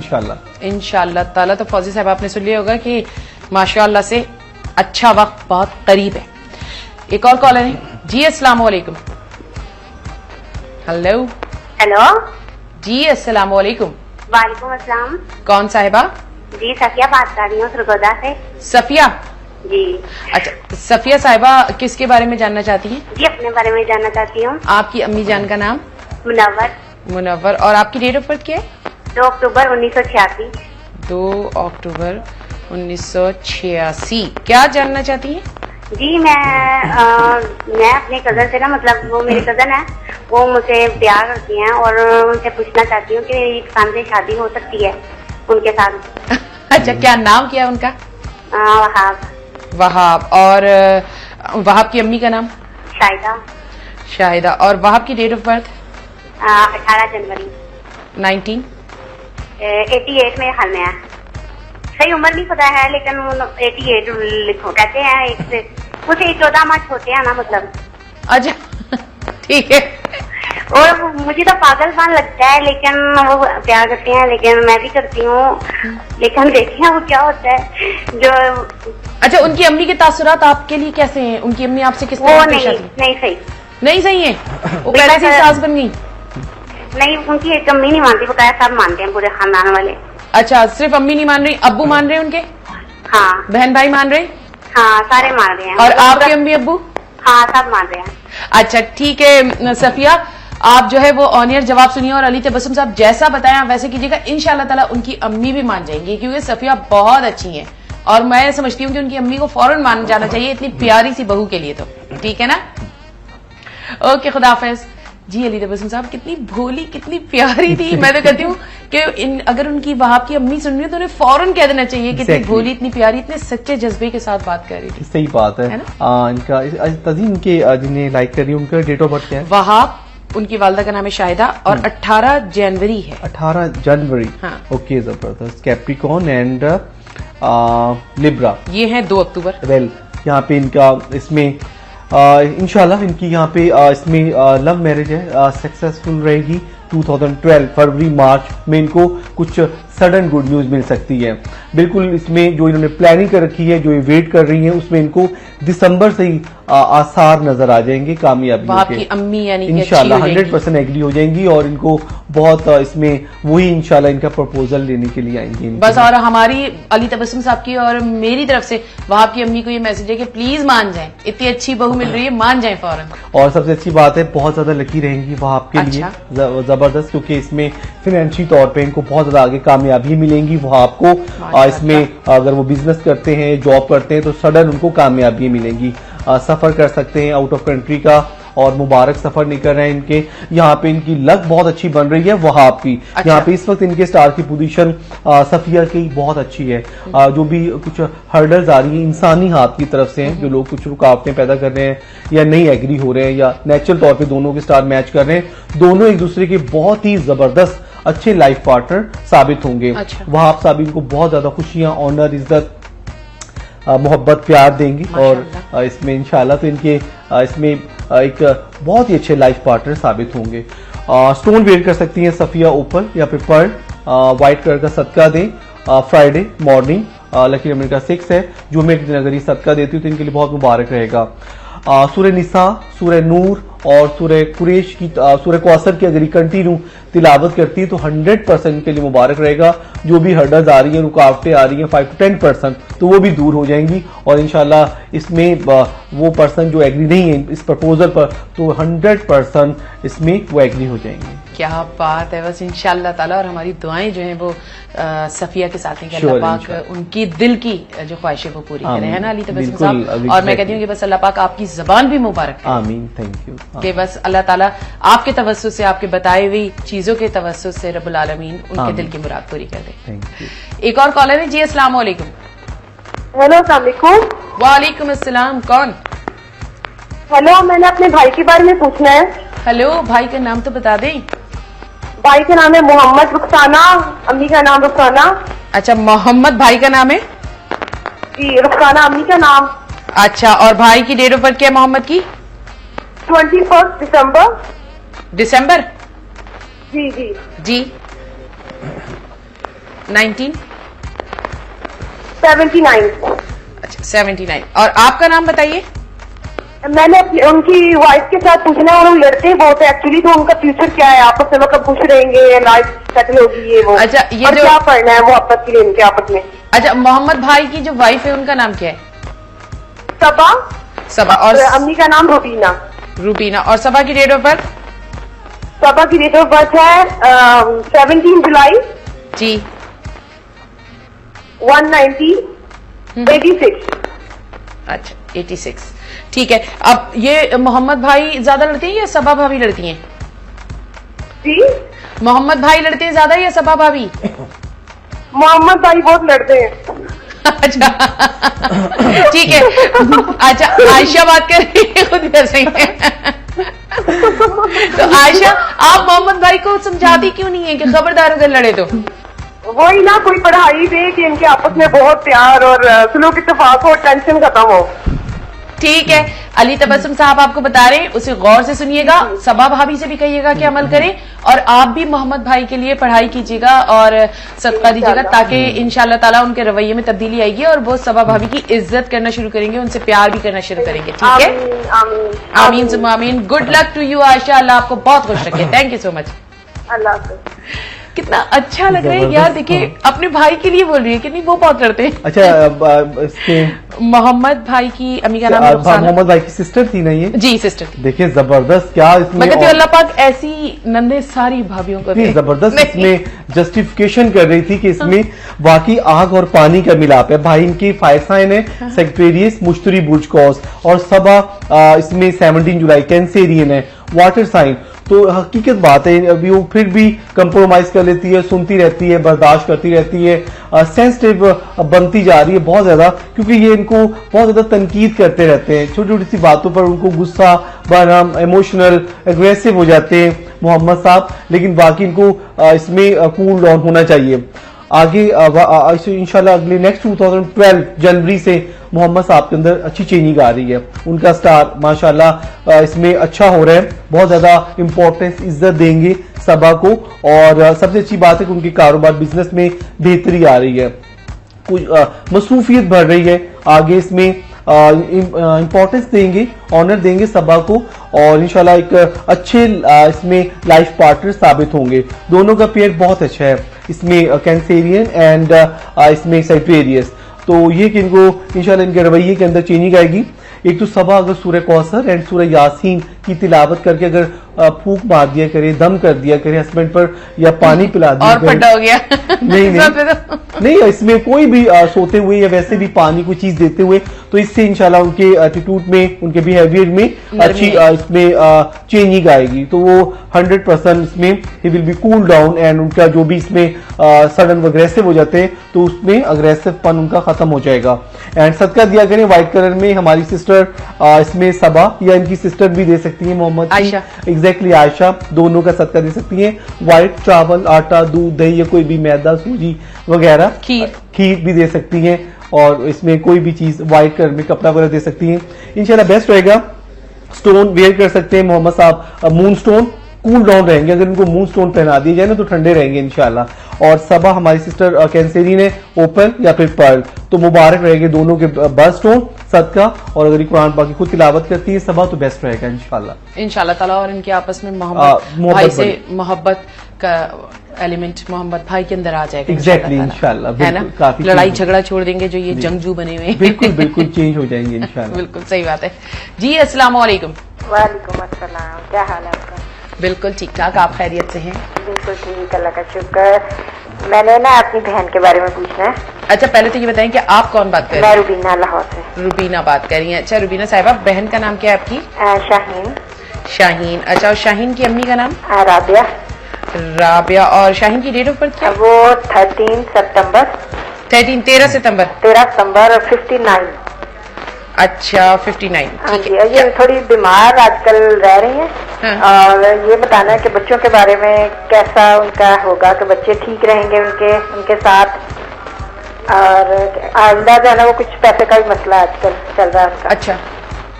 इंशाल्लाह ताला। तो फौजी साहब आपने सुन लिया होगा कि माशाअल्लाह से अच्छा वक्त बहुत करीब है। एक और कॉलर है जी। अस्सलाम वालेकुम। हेलो जी, अस्सलाम वालेकुम। वालेकुम अस्सलाम। कौन साहिबा? जी सफिया बात कर रही हूँ सरगोदा से। सफिया जी। अच्छा सफिया साहिबा किसके बारे में जानना चाहती हैं? जी अपने बारे में जानना चाहती हूँ। आपकी अम्मी जान का नाम? मुनव्वर। और आपकी डेट ऑफ बर्थ क्या है? 2 अक्टूबर 1986। 2 अक्टूबर 1986। क्या जानना चाहती हैं? जी मैं अपने कजन से ना, मतलब वो मेरी कजन है, वो मुझसे प्यार करती हैं और उनसे पूछना चाहती हूँ कि इंसान से शादी हो सकती है उनके साथ। अच्छा क्या नाम क्या है उनका? वहाब। और वहाब की अम्मी का नाम? शाहिदा। और वहाब की डेट ऑफ बर्थ? 18 जनवरी 1988 में हाल में है। सही उम्र नहीं पता है लेकिन 88 लिखो कहते हैं। एक से कुछ 14 माह छोटे हैं ना, मतलब। अच्छा ठीक है। और मुझे तो पागलपन लगता है, लेकिन वो प्यार करते हैं, लेकिन मैं भी करती हूँ, लेकिन देखते हैं वो क्या होता है। जो अच्छा, उनकी अम्मी के तासुरात आपके लिए कैसे हैं? उनकी अम्मी आपसे किस वो तरह पेश नहीं आती है? नहीं सही नहीं सही है, वो पहले से ही सास बन गई। नहीं, उनकी एक अम्मी नहीं मानती, बकाया सब मानते हैं पूरे खानदान वाले। अच्छा, सिर्फ अम्मी नहीं मान रही, अब्बू मान रहे हैं उनके? हाँ बहन भाई मान रहे? हाँ, सारे मान रहे हैं। और आपके अम्मी अब्बू? हाँ, सब मान रहे हैं। अच्छा ठीक है सफिया, आप जो है वो ऑन एयर जवाब सुनिए और अली तबस्सुम साहब जैसा बताएं आप वैसे कीजिएगा। इंशाल्लाह ताला उनकी अम्मी भी मान जाएंगी, क्योंकि सफिया बहुत अच्छी हैं और मैं समझती हूँ कि उनकी अम्मी को फौरन मान जाना चाहिए, इतनी प्यारी सी बहू के लिए। तो ठीक है ना, ओके, खुदा हाफिज जी। अली तबस्सुम साहब कितनी भोली, कितनी प्यारी थी। मैं तो कहती हूँ कि अगर उनकी वहां की अम्मी सुन रही है तो उन्हें फौरन कह देना चाहिए कि इतनी भोली, इतनी प्यारी, इतने सच्चे जज्बे के साथ बात कर रही थी। सही बात है ना? इनका तजीम के जिन्हें लाइक कर रही है उनका डेट ऑफ बर्थ क्या है? वहाब, उनकी वालदा का नाम है शाहिदा और 18 जनवरी है। 18 जनवरी। हाँ। ओके, जबरदस्त। Capricorn and Libra. ये है 2 अक्टूबर। वेल, यहाँ पे इनका इसमें इंशाल्लाह इनकी यहाँ पे इसमें लव मैरिज है, सक्सेसफुल रहेगी। 2012 फरवरी मार्च में इनको कुछ सडन गुड न्यूज मिल सकती है। बिल्कुल इसमें जो इन्होंने प्लानिंग कर रखी है, जो ये वेट कर रही है, उसमें इनको दिसंबर से ही आसार नजर आ जाएंगे कामयाबी के। आपकी अम्मी यानी कि इंशाल्लाह अच्छी हो जाएंगी। 100% एग्री हो जाएंगी और इनको बहुत इसमें वही इंशाल्लाह इनका प्रपोजल लेने के लिए आएंगे बस। और हमारी अली तबस्सुम साहब की और मेरी तरफ से वहाब की अम्मी को ये मैसेज है कि प्लीज मान जाएं, इतनी अच्छी बहू मिल रही है, मान जाएं फौरन। और सबसे अच्छी बात है, बहुत ज्यादा लकी रहेंगी वहाब के लिए, जबरदस्त, क्योंकि इसमें फाइनेंशियल तौर पे इनको बहुत ज्यादा आगे कामयाबी मिलेंगी वहाब को। इसमें अगर वो बिजनेस करते हैं, जॉब करते हैं, तो सडन उनको कामयाबी मिलेंगी। सफर कर सकते हैं आउट ऑफ कंट्री का, और मुबारक सफर नहीं कर रहे हैं इनके। यहाँ पे इनकी लक बहुत अच्छी बन रही है वहाब की। अच्छा। यहाँ पे इस वक्त इनके स्टार की पोजीशन सफिया की बहुत अच्छी है। जो भी कुछ हर्डल्स आ रही है इंसानी हाथ की तरफ से हैं, जो लोग कुछ रुकावटें पैदा कर रहे हैं या नहीं एग्री हो रहे हैं या नेचुरल तौर पे दोनों के स्टार मैच कर रहे हैं, दोनों एक दूसरे के बहुत ही जबरदस्त अच्छे लाइफ पार्टनर साबित होंगे। अच्छा। वहाब साहब इनको बहुत ज्यादा खुशियां, ऑनर, इज्जत, मोहब्बत, प्यार देंगी और इसमें इंशाल्लाह तो इनके इसमें एक बहुत ही अच्छे लाइफ पार्टनर साबित होंगे। स्टोन वेयर कर सकती हैं सफिया ओपल या फिर पर्ल, व्हाइट कलर का सदका दें फ्राइडे मॉर्निंग। लकी नंबर का 6 है। जुमे के दिन अगर ये सदका देती हो तो इनके लिए बहुत मुबारक रहेगा। सूरह निसा, सूरह नूर और सूरह कुरैश की, सूरह कौसर की अगर कंटिन्यू तिलावत करती है तो 100% के लिए मुबारक रहेगा। जो भी हर्डल्स आ रही हैं, रुकावटें आ रही हैं 5 to 10%, तो वो भी दूर हो जाएंगी और इंशाल्लाह इसमें वो पर्सन जो एग्री नहीं है इस प्रपोजल पर, तो 100% इसमें वो एग्री हो जाएंगे। क्या बात है, बस इंशाल्लाह ताला। और हमारी दुआएं जो हैं वो सफिया के साथ हैं कि अल्लाह पाक उनकी दिल की जो ख्वाहिशें वो पूरी करे, है ना अली तबस्सुम साहब। और मैं कहती हूँ कि बस अल्लाह पाक आपकी जबान भी मुबारक करे। आमीन, थैंक यू। कि बस अल्लाह ताला आपके तवस्सुस से, आपके बताए हुई चीजों के तवस्सुस से रब्बुल आलमीन उनके दिल की मुराद पूरी कर दे। Thank you. एक और कॉलर है जी, अस्सलाम वालेकुम। हेलो, अस्सलाम वालेकुम। वालेकुम अस्सलाम, कौन? हेलो, मैंने अपने भाई के बारे में पूछना है। हेलो, भाई का नाम तो बता दें। भाई का नाम है मोहम्मद रुखसाना, अम्मी का नाम रुखसाना। अच्छा, मोहम्मद भाई का नाम है जी, रुखसाना अम्मी का नाम। अच्छा, और भाई की डेट ऑफ बर्थ क्या है मोहम्मद की? 21 दिसंबर। दिसंबर? जी जी जी 19? 79। अच्छा 79। और आपका नाम बताइए। मैंने उनकी वाइफ के साथ पूछना है, और वो लड़ते बहुत है एक्चुअली, तो उनका फ्यूचर क्या है, आपस में कब खुश रहेंगे, लाइफ सेटल होगी ये वो। अच्छा, ये और जो क्या करना है मोहब्बत के लिए इनके आपस में। अच्छा, मोहम्मद भाई की जो वाइफ है उनका नाम क्या है? सबा। सबा। और अम्मी का नाम रूबीना। रूबीना। और सबा की डेट ऑफ बर्थ? सबा की डेट ऑफ बर्थ है 17 जुलाई जी 1986। अच्छा 86, ठीक है। अब ये मोहम्मद भाई ज्यादा लड़ते हैं या सबा भाभी लड़ती हैं? जी, मोहम्मद भाई लड़ते हैं ज्यादा या सबा भाभी? मोहम्मद भाई बहुत लड़ते हैं। अच्छा ठीक है। अच्छा, आयशा बात कर रही है, खुद इधर से तो आयशा, आप मोहम्मद भाई को समझाती क्यों नहीं है कि खबरदार अगर लड़े तो? वही ना, कोई पढ़ाई दे कि इनके आपस में बहुत प्यार और सुलूक इत्तेफाक हो, टेंशन खत्म हो। ठीक है, अली तबस्सुम साहब आपको बता रहे हैं, उसे गौर से सुनिएगा, सबा भाभी से भी कहिएगा कि अमल करें, और आप भी मोहम्मद भाई के लिए पढ़ाई कीजिएगा और सदका दीजिएगा, ताकि इंशाल्लाह ताला उनके रवैये में तब्दीली आएगी और वो सबा भाभी की इज्जत करना शुरू करेंगे, उनसे प्यार भी करना शुरू करेंगे। ठीक है, आमीन सुम्मा आमीन। Good luck to you Ayesha, अल्लाह आपको बहुत खुश रखे। Thank you so much. अल्लाह हाफ़िज़। कितना अच्छा लग रहा है यार, देखिए अपने भाई के लिए बोल रही है कि नहीं, वो बहुत करते हैं। अच्छा, इसके मोहम्मद भाई की अम्मी का नाम है रुखसाना। मोहम्मद भाई की सिस्टर थी ना ये? जी सिस्टर थी। देखिए जबरदस्त, क्या इसमें मैं कहती हूँ अल्लाह पाक ऐसी नंदे सारी भाभीियों को दे। जबरदस्त इसमें जस्टिफिकेशन कर रही थी कि इसमें वाकई आग और पानी का मिलाप है। भाई इनकी फायर साइन है सेक्रेटेरियस, मुश्तरी बुर्ज कॉस, और सबा इसमें 17 जुलाई कैंसेरियन है, वाटर साइन। तो हकीकत बात है, अभी वो फिर भी कंप्रोमाइज कर लेती है, सुनती रहती है, बर्दाश्त करती रहती है, सेंसिटिव बनती जा रही है बहुत ज्यादा, क्योंकि ये इनको बहुत ज्यादा तनकीद करते रहते हैं, छोटी छोटी सी बातों पर उनको गुस्सा, बरहम, इमोशनल, एग्रेसिव हो जाते हैं मोहम्मद साहब। लेकिन बाकी इनको इसमें कूल डाउन होना चाहिए। आगे इंशाल्लाह अगले नेक्स्ट 2012 जनवरी से मोहम्मद साहब के अंदर अच्छी चेंजिंग आ रही है, उनका स्टार माशाल्लाह इसमें अच्छा हो रहा है, बहुत ज्यादा इंपॉर्टेंस इज्जत देंगे सबा को, और सबसे अच्छी बात है कि उनके कारोबार बिजनेस में बेहतरी आ रही है, कुछ मसरूफियत बढ़ रही है। आगे इसमें इंपॉर्टेंस देंगे, ऑनर देंगे सबा को, और इंशाल्लाह एक अच्छे इसमें लाइफ पार्टनर साबित होंगे। दोनों का पेयर बहुत अच्छा है, इसमें कैंसेरियन एंड इसमें सेक्रेटेरियस। तो ये कि इनको इंशाल्लाह इनके रवैये के अंदर चेंजिंग आएगी। एक तो सबा अगर सूरह कौसर एंड सूरह यासीन की तिलावत करके अगर फूंक मार दिया करे, दम कर दिया करे हस्बैंड पर, या पानी पिला दिया और फटा हो गया नहीं, इसमें कोई भी सोते हुए या वैसे भी पानी को चीज देते हुए, तो इससे इंशाल्लाह उनके एटीट्यूड में, उनके बिहेवियर में अच्छी इसमें चेंजिंग आएगी। तो वो 100% इसमें he will be cool down, and उनका जो भी इसमें सडन अग्रेसिव हो जाते हैं तो उसमें अग्रेसिवपन उनका खत्म हो जाएगा। एंड सदका दिया करें व्हाइट कलर में, हमारी सिस्टर इसमें सबा या इनकी सिस्टर भी दे सकती है मोहम्मद आयशा, एग्जैक्टली आयशा, दोनों का सदका दे सकती हैं। व्हाइट चावल, आटा, दूध, दही या कोई भी मैदा, सूजी वगैरह, खीर भी दे सकती हैं, और इसमें कोई भी चीज व्हाइट कलर में कपड़ा वगैरह दे सकती हैं। इंशाल्लाह बेस्ट रहेगा। स्टोन वेयर कर सकते हैं मोहम्मद साहब, मून स्टोन, कूल डाउन रहेंगे। अगर इनको मून स्टोन पहना दिया जाए ना तो ठंडे रहेंगे इंशाल्लाह। और सबा हमारी सिस्टर कैंसेरिन है, ओपन या फिर पर्ल, तो मुबारक रहेंगे दोनों के बर्थ स्टोन, सदका। और अगर कुरान पाक की खुद तिलावत करती है सबा तो बेस्ट रहेगा इंशाल्लाह ताला। और इनके आपस में मोहब्बत भाई से मोहब्बत का एलिमेंट मोहम्मद भाई के अंदर आ जाएगा एग्जैक्टली इंशाल्लाह, है ना। लड़ाई झगड़ा छोड़ देंगे जो ये जंगजू बने हुए, बिल्कुल चेंज हो जाएंगे इंशाल्लाह। बिल्कुल सही बात है जी। अस्सलाम वालेकुम। वालेकुम अस्सलाम, क्या हाल है आपका? बिल्कुल ठीक ठाक, आप खैरियत से हैं? बिल्कुल ठीक, अल्लाह का शुक्र। मैंने ना अपनी बहन के बारे में पूछना है। अच्छा, पहले तो ये बताएं कि आप कौन बात कर रही हैं? मैं रुबीना, लाहौर से। रुबीना बात कर रही हैं। अच्छा रुबीना साहिबा, बहन का नाम क्या है आपकी? शाहीन। शाहीन, अच्छा। और शाहीन की अम्मी का नाम? राबिया। राबिया। और शाहीन की डेट ऑफ बर्थ क्या? वो 13 सितंबर 13 सितंबर 59। अच्छा 59, हाँ ठीक जी। है। ये थोड़ी बीमार आजकल रह रही हैं। हाँ। और ये बताना है कि बच्चों के बारे में कैसा उनका होगा, कि बच्चे ठीक रहेंगे उनके साथ, और आइंदा जो है ना वो कुछ पैसे का भी मसला आजकल चल रहा है उनका। अच्छा,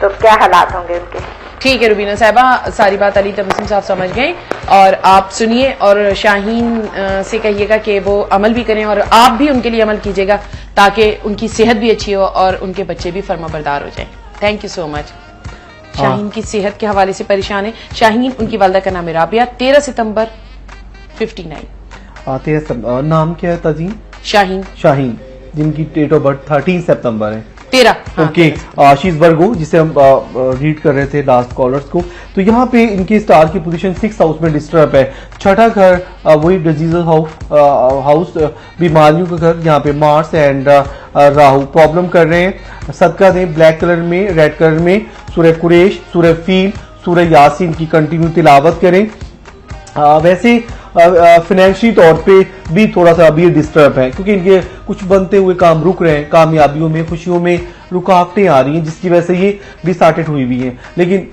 तो क्या हालात होंगे उनके? ठीक है रुबीना साहिबा, सारी बात अली तबस्सुम साहब समझ गए, और आप सुनिए और शाहीन से कहिएगा कि वो अमल भी करें, और आप भी उनके लिए अमल कीजिएगा ताकि उनकी सेहत भी अच्छी हो और उनके बच्चे भी फर्माबरदार हो जाएं। Thank you so much. Shaheen की सेहत के हवाले से परेशान है। शाहीन, उनकी वालदा का नाम है राबिया, 13 सितंबर 59। 13 सितंबर। नाम क्या है ताजीन? शाहीन, जिनकी डेट ऑफ बर्थ 13 सितंबर है। 13। ओके, शी इज वर्गो, जिसे हम रीड कर रहे थे लास्ट कॉलर्स को। तो यहाँ पे इनकी स्टार की पोजीशन 6th हाउस में डिस्टर्ब है। छठा घर वही डिजीज हाउस, बीमारियों का घर, यहाँ पे मार्स एंड राहु प्रॉब्लम कर रहे हैं। सदका दें ब्लैक कलर में, रेड कलर में, सूरह कुरैश, सूरह फील, सूरह यासीन की कंटिन्यू तिलावत करें। वैसे फाइनेंशियल तौर पे भी थोड़ा सा अभी डिस्टर्ब है, क्योंकि इनके कुछ बनते हुए काम रुक रहे हैं, कामयाबियों में, खुशियों में रुकावटें आ रही हैं, जिसकी वजह से ये डिसऑर्टेड हुई हुई है। लेकिन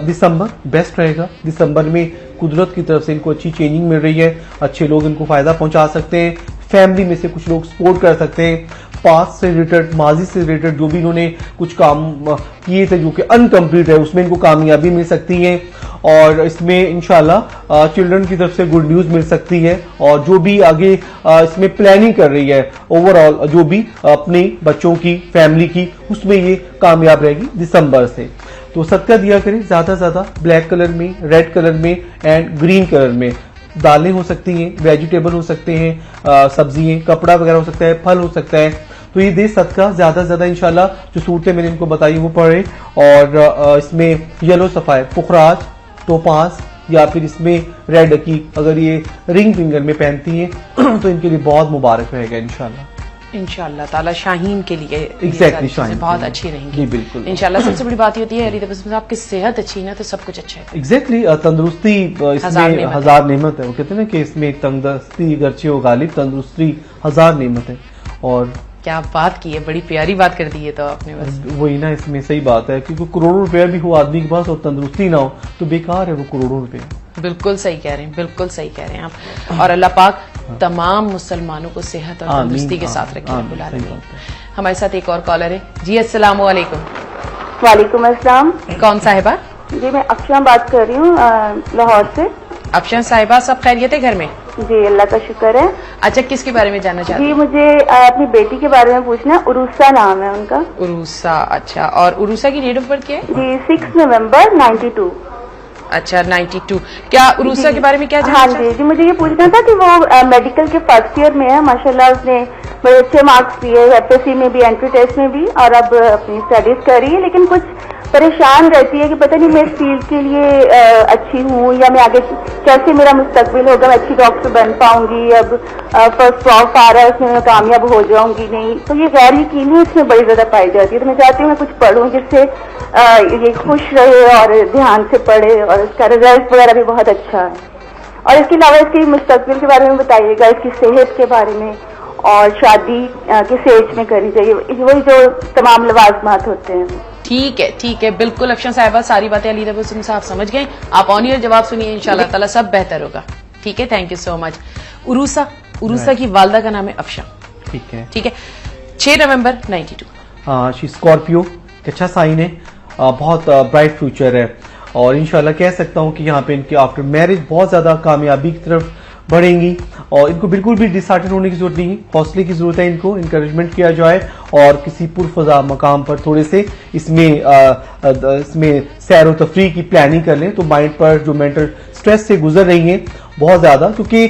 दिसंबर बेस्ट रहेगा। दिसंबर में कुदरत की तरफ से इनको अच्छी चेंजिंग मिल रही है, अच्छे लोग इनको फायदा पहुंचा सकते हैं, फैमिली में से कुछ लोग सपोर्ट कर सकते हैं, पास्ट से रिलेटेड, माजी से रिलेटेड जो भी इन्होंने कुछ काम किए थे जो कि अनकम्प्लीट है, उसमें इनको कामयाबी मिल सकती है। और इसमें इंशाल्लाह चिल्ड्रन की तरफ से गुड न्यूज मिल सकती है। और जो भी आगे इसमें प्लानिंग कर रही है ओवरऑल, जो भी अपने बच्चों की, फैमिली की, उसमें ये कामयाब रहेगी दिसंबर से। तो सदका दिया करें ज्यादा से ज्यादा, ब्लैक कलर में, रेड कलर में एंड ग्रीन कलर में। दालें हो सकती हैं, वेजिटेबल हो सकते हैं, सब्जियां, कपड़ा वगैरह हो सकता है, फल हो सकता है। तो ये दे सदका ज्यादा से ज्यादा इंशाल्लाह। जो सूरतें मैंने इनको बताई वो पढ़े। और इसमें येलो सफायर, पुखराज, टोपास या फिर इसमें रेड की अगर ये रिंग फिंगर में पहनती हैं तो इनके लिए बहुत मुबारक रहेगा इंशाल्लाह। इंशाल्लाह ताला शाहीन के लिए एग्जैक्टली शाहीन बहुत अच्छी रहेंगी। जी बिल्कुल इंशाल्लाह। सबसे बड़ी बात ये होती है अली तबस्सुम साहब की सेहत अच्छी ना तो सब कुछ अच्छा है। एग्जैक्टली तंदुरुस्ती इसमें हजार नेमत है। वो कहते हैं ना कि इसमें तंदुरुस्ती अगरचे हो गालिब, तंदुरुस्ती हजार नेमत है। और क्या बात की है, बड़ी प्यारी बात कर दी है तो आपने बस। वही ना, इसमें सही बात है क्योंकि करोड़ों रुपया भी हो आदमी के पास और तंदुरुस्ती ना हो तो बेकार है वो करोड़ों रुपए। बिल्कुल सही कह रहे हैं, बिल्कुल सही कह रहे हैं आप। और अल्लाह पाक तमाम मुसलमानों को सेहत और तंदुरुस्ती के साथ रखे रब्बुल आलमीन। हमारे साथ एक और कॉलर है जी। अस्सलाम वालेकुम। वालेकुम अस्सलाम। कौन साहिबा? जी मैं अक्षरा बात कर रही हूँ लाहौर से। अफशान साहिबा, सब खैरियत है घर में? जी अल्लाह का शुक्र है। अच्छा, किसके बारे में जानना चाहती जी हैं? मुझे अपनी बेटी के बारे में पूछना। उरूसा नाम है उनका। उरूसा, अच्छा। और उरूसा की डेट ऑफ बर्थ क्या है? जी 6 नवंबर 92। अच्छा 92। क्या उरूसा के बारे में क्या जानना हाँ चाहती जी मुझे ये पूछना था कि वो मेडिकल के फर्स्ट ईयर में है, माशाल्लाह उसने बड़े अच्छे मार्क्स दिए, एफएससी में भी, एंट्री टेस्ट में भी, और अब अपनी स्टडीज कर रही है। लेकिन कुछ परेशान रहती है कि पता नहीं मैं इस फील्ड के लिए अच्छी हूँ या मैं आगे कैसे मेरा मुस्तकबिल होगा, मैं अच्छी डॉक्टर बन पाऊंगी, अब फर्स्ट टॉप आ रहा है उसमें मैं कामयाब हो जाऊंगी नहीं। तो ये गैर यकीनी इसमें बड़ी ज्यादा पाई जाती है। तो मैं चाहती हूँ मैं कुछ पढ़ूँ जिससे ये खुश रहे और ध्यान से पढ़े और इसका रिजल्ट वगैरह भी बहुत अच्छा है। और इसके अलावा इसकी मुस्तकबिल के बारे में बताइएगा, इसकी सेहत के बारे में, और शादी किस एज में करनी चाहिए, वही जो तमाम लवाजमात होते हैं। ठीक है बिल्कुल। अफशान साहिबा, सारी बातें अली तबस्सुम साहब समझ गए। आप ऑन ईयर जवाब सुनिए, इंशाल्लाह ताला सब बेहतर होगा। ठीक है, थैंक यू सो मच। उरूसा की वालदा का नाम है अफशान। ठीक है 6 नवंबर 92। हाँ, शी स्कॉर्पियो, अच्छा साइन है, बहुत ब्राइट फ्यूचर है। और इंशाल्लाह कह सकता हूँ कि यहाँ पे इनके आफ्टर मैरिज बहुत ज्यादा कामयाबी की तरफ बढ़ेंगी। और इनको बिल्कुल भी डिसहार्टेड होने की जरूरत नहीं है, हौसले की जरूरत है। इनको इंकरेजमेंट किया जाए और किसी पुरफजा मकाम पर थोड़े से इसमें सैर व तफरीह की प्लानिंग कर लें तो माइंड पर जो मेंटल स्ट्रेस से गुजर रही हैं बहुत ज्यादा, क्योंकि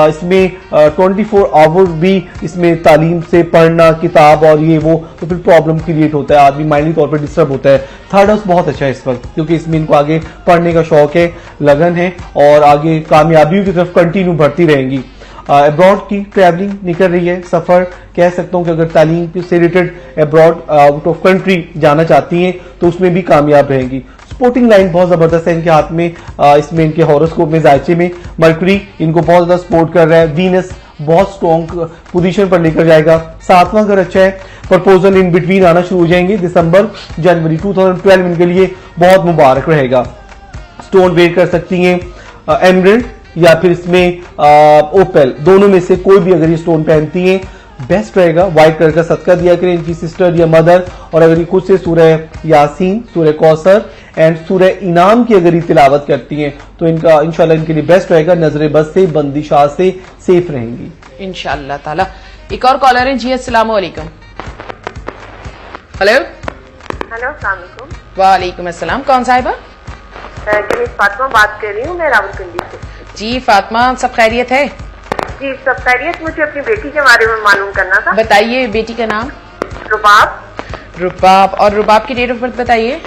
इसमें 24 आवर भी इसमें तालीम से पढ़ना, किताब और ये वो, तो फिर प्रॉब्लम क्रिएट होता है, आदमी माइंडली तौर पर डिस्टर्ब होता है। थर्ड हाउस बहुत अच्छा है इस वक्त क्योंकि इसमें इनको आगे पढ़ने का शौक है, लगन है और आगे कामयाबियों की तरफ कंटिन्यू बढ़ती रहेंगी। अब्रॉड की ट्रैवलिंग निकल रही है, सफर कह सकता हूं कि अगर तालीम से related abroad out of country जाना चाहती हैं तो उसमें भी कामयाब रहेंगी। स्पोर्टिंग लाइन बहुत जबरदस्त है इनके हाथ में। इसमें इनके हॉरोस्कोप में जायचे में मरकरी इनको बहुत ज्यादा सपोर्ट कर रहा है। वीनस बहुत स्ट्रॉन्ग पोजीशन पर लेकर जाएगा। 7वां घर अच्छा है, प्रपोजल इन बिटवीन आना शुरू हो जाएंगे। दिसंबर जनवरी 2012 इनके लिए बहुत मुबारक रहेगा। स्टोन वेयर कर सकती हैं एमरल्ड या फिर इसमें ओपेल, दोनों में से कोई भी अगर ये स्टोन पहनती हैं बेस्ट रहेगा। व्हाइट कलर का सदका दिया करें इनकी सिस्टर या मदर। और अगर ये खुद से सूरह यासीन, सूरह कौसर एंड सूरह इनाम की अगर ये तिलावत करती हैं तो इनका इंशाल्लाह इनके लिए बेस्ट रहेगा। नजर बद से, बंदिशाह से सेफ रहेंगी इंशाल्लाह ताला। एक और कॉलर है जी। अस्सलाम वालेकुम। हेलो अस्सलाम वालेकुम। वालेकुम अस्सलाम। कौन साहिबा? फातिमा बात कर रही हूँ मैं रावलपिंडी से। जी फातिमा, सब खैरियत है? जी सब खैरियत। मुझे अपनी बेटी के बारे में मालूम करना था। बताइए बेटी का नाम। रुबाब। और रुबाब की डेट ऑफ बर्थ बताइए।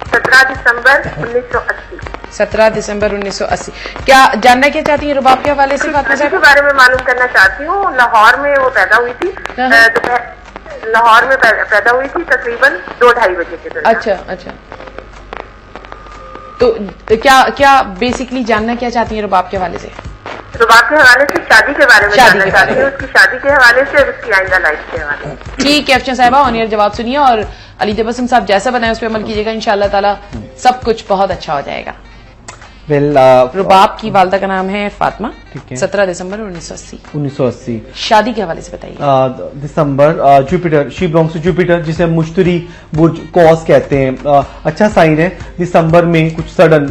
17 दिसंबर 1980। 17 दिसंबर 1980। क्या जानना क्या चाहती हैं रुबाब के हवाले से फातिमा के साहब? बारे में मालूम करना चाहती हूँ। लाहौर में वो पैदा हुई थी, लाहौर में पैदा हुई थी तकरीबन 2-2:30 बजे के दरमियान। अच्छा। तो क्या बेसिकली जानना क्या चाहती हैं रुबाब के हवाले से? रुबाब के हवाले से शादी के बारे में शादी जानना के चाहती बारे हूँ, में। उसकी शादी के हवाले से और उसकी आइंदा लाइफ के हवाले से। ठीक है अफशान साहिबा, ऑन एयर जवाब सुनिए और अली तबस्सुम साहब जैसा बनाए उस पर अमल कीजिएगा। इंशाल्लाह ताला सब कुछ बहुत अच्छा हो जाएगा। वेल रुबाब की वालदा का नाम है फातिमा, ठीक है। 17 दिसंबर 1980। 1980 शादी के हवाले से बताइए। दिसंबर, Jupiter, she belongs to Jupiter, जिसे हम मुश्तरी बुर्ज कॉस कहते हैं। अच्छा साइन है। दिसंबर में कुछ सडन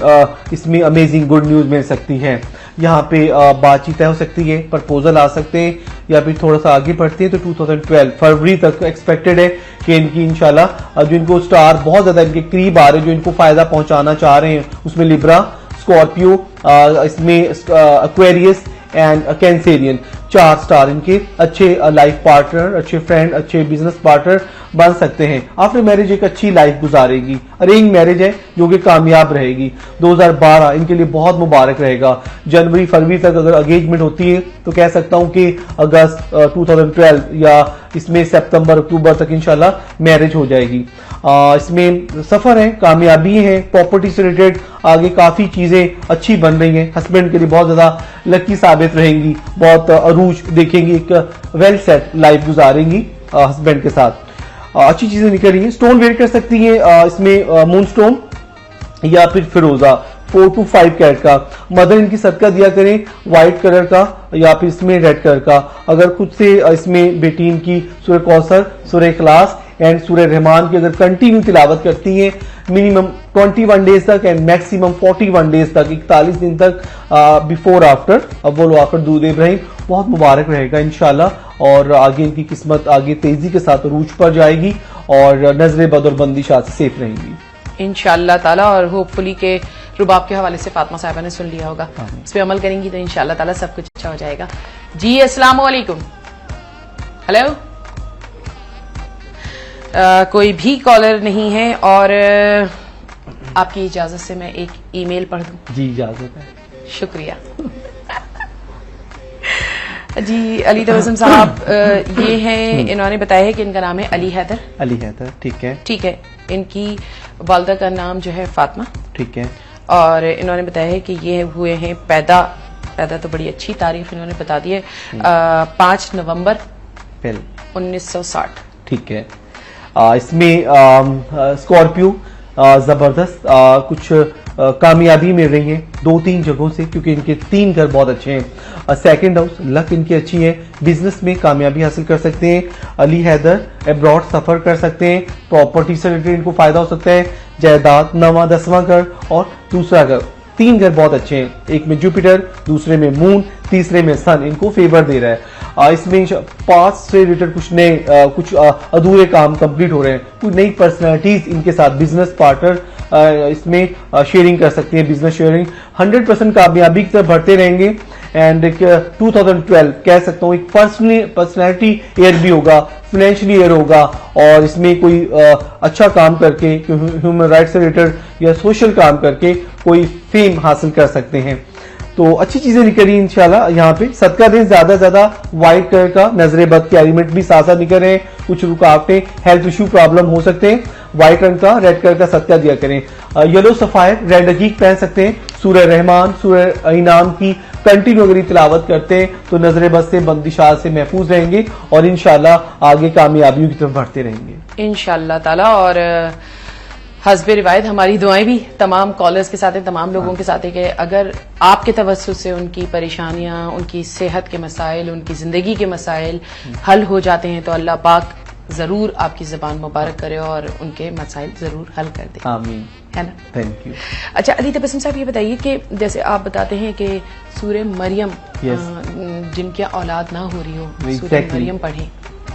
इसमें अमेजिंग गुड न्यूज मिल सकती है। यहाँ पे बातचीत तय हो सकती है, प्रपोजल आ सकते हैं, या फिर थोड़ा सा आगे बढ़ते हैं तो 2012 फरवरी तक एक्सपेक्टेड है कि इनकी इंशाल्लाह जो इनको स्टार बहुत ज्यादा इनके करीब आ रहे हैं, जो इनको फायदा पहुंचाना चाह रहे हैं, उसमें लिब्रा, स्कॉर्पियो, इसमें एक्वेरियस एंड कैंसेरियन, 4 स्टार इनके अच्छे लाइफ पार्टनर, अच्छे फ्रेंड, अच्छे बिजनेस पार्टनर बन सकते हैं। आफ्टर मैरिज एक अच्छी लाइफ गुजारेगी। अरेंज मैरिज है जो कि कामयाब रहेगी। 2012 इनके लिए बहुत मुबारक रहेगा। जनवरी फरवरी तक अगर एंगेजमेंट होती है तो कह सकता हूं कि अगस्त 2012 या इसमें सितंबर अक्टूबर तक इंशाल्लाह मैरिज हो जाएगी। इसमें सफर है, कामयाबी है, प्रॉपर्टी से रिलेटेड आगे काफी चीजें अच्छी बन रही हैं। हस्बैंड के लिए बहुत ज्यादा लकी साबित रहेंगी, बहुत अरूज देखेंगी, एक वेल सेट लाइफ गुजारेंगी हस्बैंड के साथ। अच्छी चीजें निकल रही हैं। स्टोन वेयर कर सकती है इसमें मून स्टोन या फिर फिरोजा 4 to 5 कैरेट का। मदर इनकी सदका दिया करें व्हाइट कलर का या फिर इसमें रेड कलर का। अगर खुद से इसमें बेटी इनकी सूरह कौसर, सूरह इखलास एंड सूरह रहमान की अगर कंटिन्यू तिलावत करती है मिनिमम 21 डेज तक एंड मैक्सिमम 41 डेज तक, 41 दिन तक बिफोर आफ्टर अव्वल आखिर दूध इब्राहिम, बहुत मुबारक रहेगा इंशाल्लाह। और आगे इनकी किस्मत आगे तेजी के साथ अरूज पर जाएगी और नजरे बद और बंदिशात से सेफ रहेंगी इंशाअल्लाह ताला। और होपफुली के रुबाब के हवाले से फातिमा साहिबा ने सुन लिया होगा, इस पे अमल करेंगी तो इंशाअल्लाह ताला सब कुछ अच्छा हो जाएगा। जी अस्सलाम वालेकुम। हेलो, कोई भी कॉलर नहीं है और आपकी इजाजत से मैं एक ईमेल पढ़ दूं? जी इजाजत है। शुक्रिया। जी अली तबस्सुम साहब ये हैं, इन्होंने बताया है कि इनका नाम है अली हैदर। अली हैदर, ठीक है। ठीक है। इनकी वालदा का नाम जो है फातिमा, ठीक है। और इन्होंने बताया है कि ये हुए हैं पैदा तो बड़ी अच्छी तारीख इन्होंने बता दी है, 5 नवंबर 1960। ठीक है। इसमें स्कॉर्पियो जबरदस्त कुछ कामयाबी मिल रही है 2-3 जगहों से, क्योंकि इनके 3 घर बहुत अच्छे हैं। सेकंड हाउस लक इनकी अच्छी है, बिजनेस में कामयाबी हासिल कर सकते हैं। अली हैदर अब्रॉड सफर कर सकते हैं, प्रॉपर्टी से रिलेटेड इनको फायदा हो सकता है, जायदाद, 9वां 10वां घर और दूसरा घर। 3 घर बहुत अच्छे हैं, एक में जुपिटर, दूसरे में मून, तीसरे में सन इनको फेवर दे रहा है। इसमें 5 से रिलेटेड कुछ नए कुछ अधूरे काम कंप्लीट हो रहे हैं। कुछ नई पर्सनालिटीज इनके साथ बिजनेस पार्टनर इसमें शेयरिंग कर सकते हैं। बिजनेस शेयरिंग 100% कामयाबी की तरफ बढ़ते रहेंगे। एंड 2012 कह सकता हूँ एक पर्सनैलिटी ईयर भी होगा, फाइनेंशियली ईयर होगा, और इसमें कोई अच्छा काम करके ह्यूमन राइट्स से रिलेटेड या सोशल काम करके कोई फेम हासिल कर सकते हैं। तो अच्छी चीजें निकल रही इंशाल्लाह। यहाँ पे सदका दें ज्यादा ज्यादा, व्हाइट कलर का, नजरे बद के एलिमेंट भी साथ साथ निकल रहे हैं। कुछ रुकावटें, हेल्थ इशू प्रॉब्लम हो सकते हैं, व्हाइट रंग का, रेड कलर का सदका दिया करें। येलो सफायर, रेड अकीक पहन सकते हैं। सूरह रहमान, सूरह इनाम की कंटिन्यू अगर तिलावत करते हैं तो नजरे बद से, बंदिशात से महफूज रहेंगे और इंशाल्लाह आगे कामयाबियों की तरफ बढ़ते रहेंगे इंशाल्लाह ताला। और हस्बे रिवायत हमारी दुआएं भी तमाम कॉलर्स के साथ हैं, तमाम लोगों के साथ है कि अगर आपके तवज्जुह से उनकी परेशानियां, उनकी सेहत के मसाइल, उनकी जिंदगी के मसाइल हल हो जाते हैं तो अल्लाह पाक जरूर आपकी जबान मुबारक करे और उनके मसाइल जरूर हल कर दे। आमीन, है ना? Thank you. अच्छा अली तबस्सुम साहब ये बताइए कि जैसे आप बताते हैं कि सूरह मरियम जिनके औलाद ना हो रही हो सूरह मरियम पढ़ें,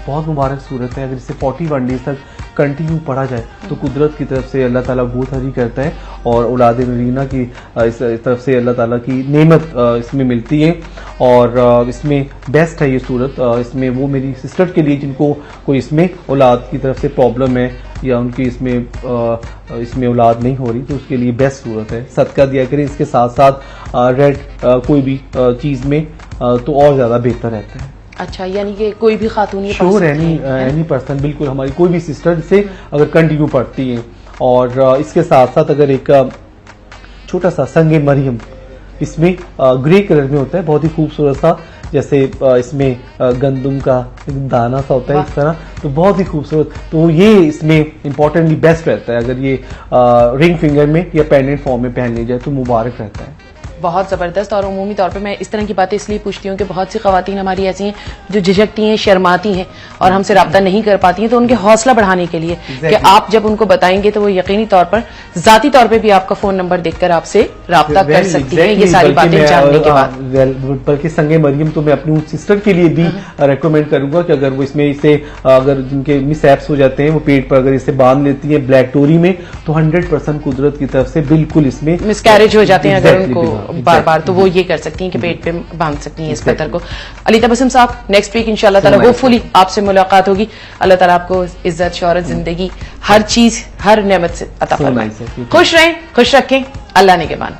बहुत मुबारक सूरत है। अगर इसे 41 डेज तक कंटिन्यू पढ़ा जाए तो कुदरत की तरफ से अल्लाह ताला बहुत हरी करता है और औलाद मरीना की इस तरफ से अल्लाह ताला की नेमत इसमें मिलती है। और इसमें बेस्ट है ये सूरत। इसमें वो मेरी सिस्टर के लिए जिनको कोई इसमें औलाद की तरफ से प्रॉब्लम है या उनकी इसमें औलाद नहीं हो रही, तो उसके लिए बेस्ट सूरत है। सदका दिया करें इसके साथ साथ रेड कोई भी चीज में तो और ज्यादा बेहतर रहता है। अच्छा, यानी कि कोई भी खातून श्योर एनी पर्सन, बिल्कुल हमारी कोई भी सिस्टर से अगर कंटिन्यू पढ़ती है। और इसके साथ साथ अगर एक छोटा सा संगे मरियम इसमें ग्रे कलर में होता है, बहुत ही खूबसूरत सा, जैसे इसमें गंदम का दाना सा होता है इस तरह, तो बहुत ही खूबसूरत। तो ये इसमें इंपॉर्टेंटली बेस्ट रहता है, अगर ये रिंग फिंगर में या पेंडेंट फॉर्म में पहन ली जाए तो मुबारक रहता है। बहुत जबरदस्त। और उमूमी तौर पे मैं इस तरह की बातें इसलिए पूछती हूँ कि बहुत सी खवातीन हमारी ऐसी हैं जो झिझकती हैं, शर्माती हैं और हमसे रब्ता नहीं कर पाती हैं, तो उनके हौसला बढ़ाने के लिए कि आप जब उनको बताएंगे तो वो यकीनी तौर पर जाती तौर पे भी आपका फोन नंबर देखकर आपसे रब्ता कर सकती है, ये सारी बातें जानने के बाद। बल्कि संगे मरियम तो मैं अपनी सिस्टर के लिए भी रेकमेंड करूंगा कि अगर वो इसमें इसे अगर जिनके मिसहैप्स हो जाते हैं, वो पेट पर अगर इसे बांध लेती है ब्लैक टोरी में, तो 100% कुदरत की तरफ से बिल्कुल इसमें मिसकैरेज हो जाते हैं अगर उनको बार बार, तो वो ये कर सकती हैं कि पेट पे बांध सकती हैं इस कतर को। अली तबस्सुम साहब, नेक्स्ट वीक इंशाल्लाह ताला होपफुली आपसे मुलाकात होगी। अल्लाह ताला आपको इज्जत, शौहरत, जिंदगी, हर चीज, हर नेमत से अता फरमाए। खुश रहें, खुश रखें। अल्लाह ने के मान।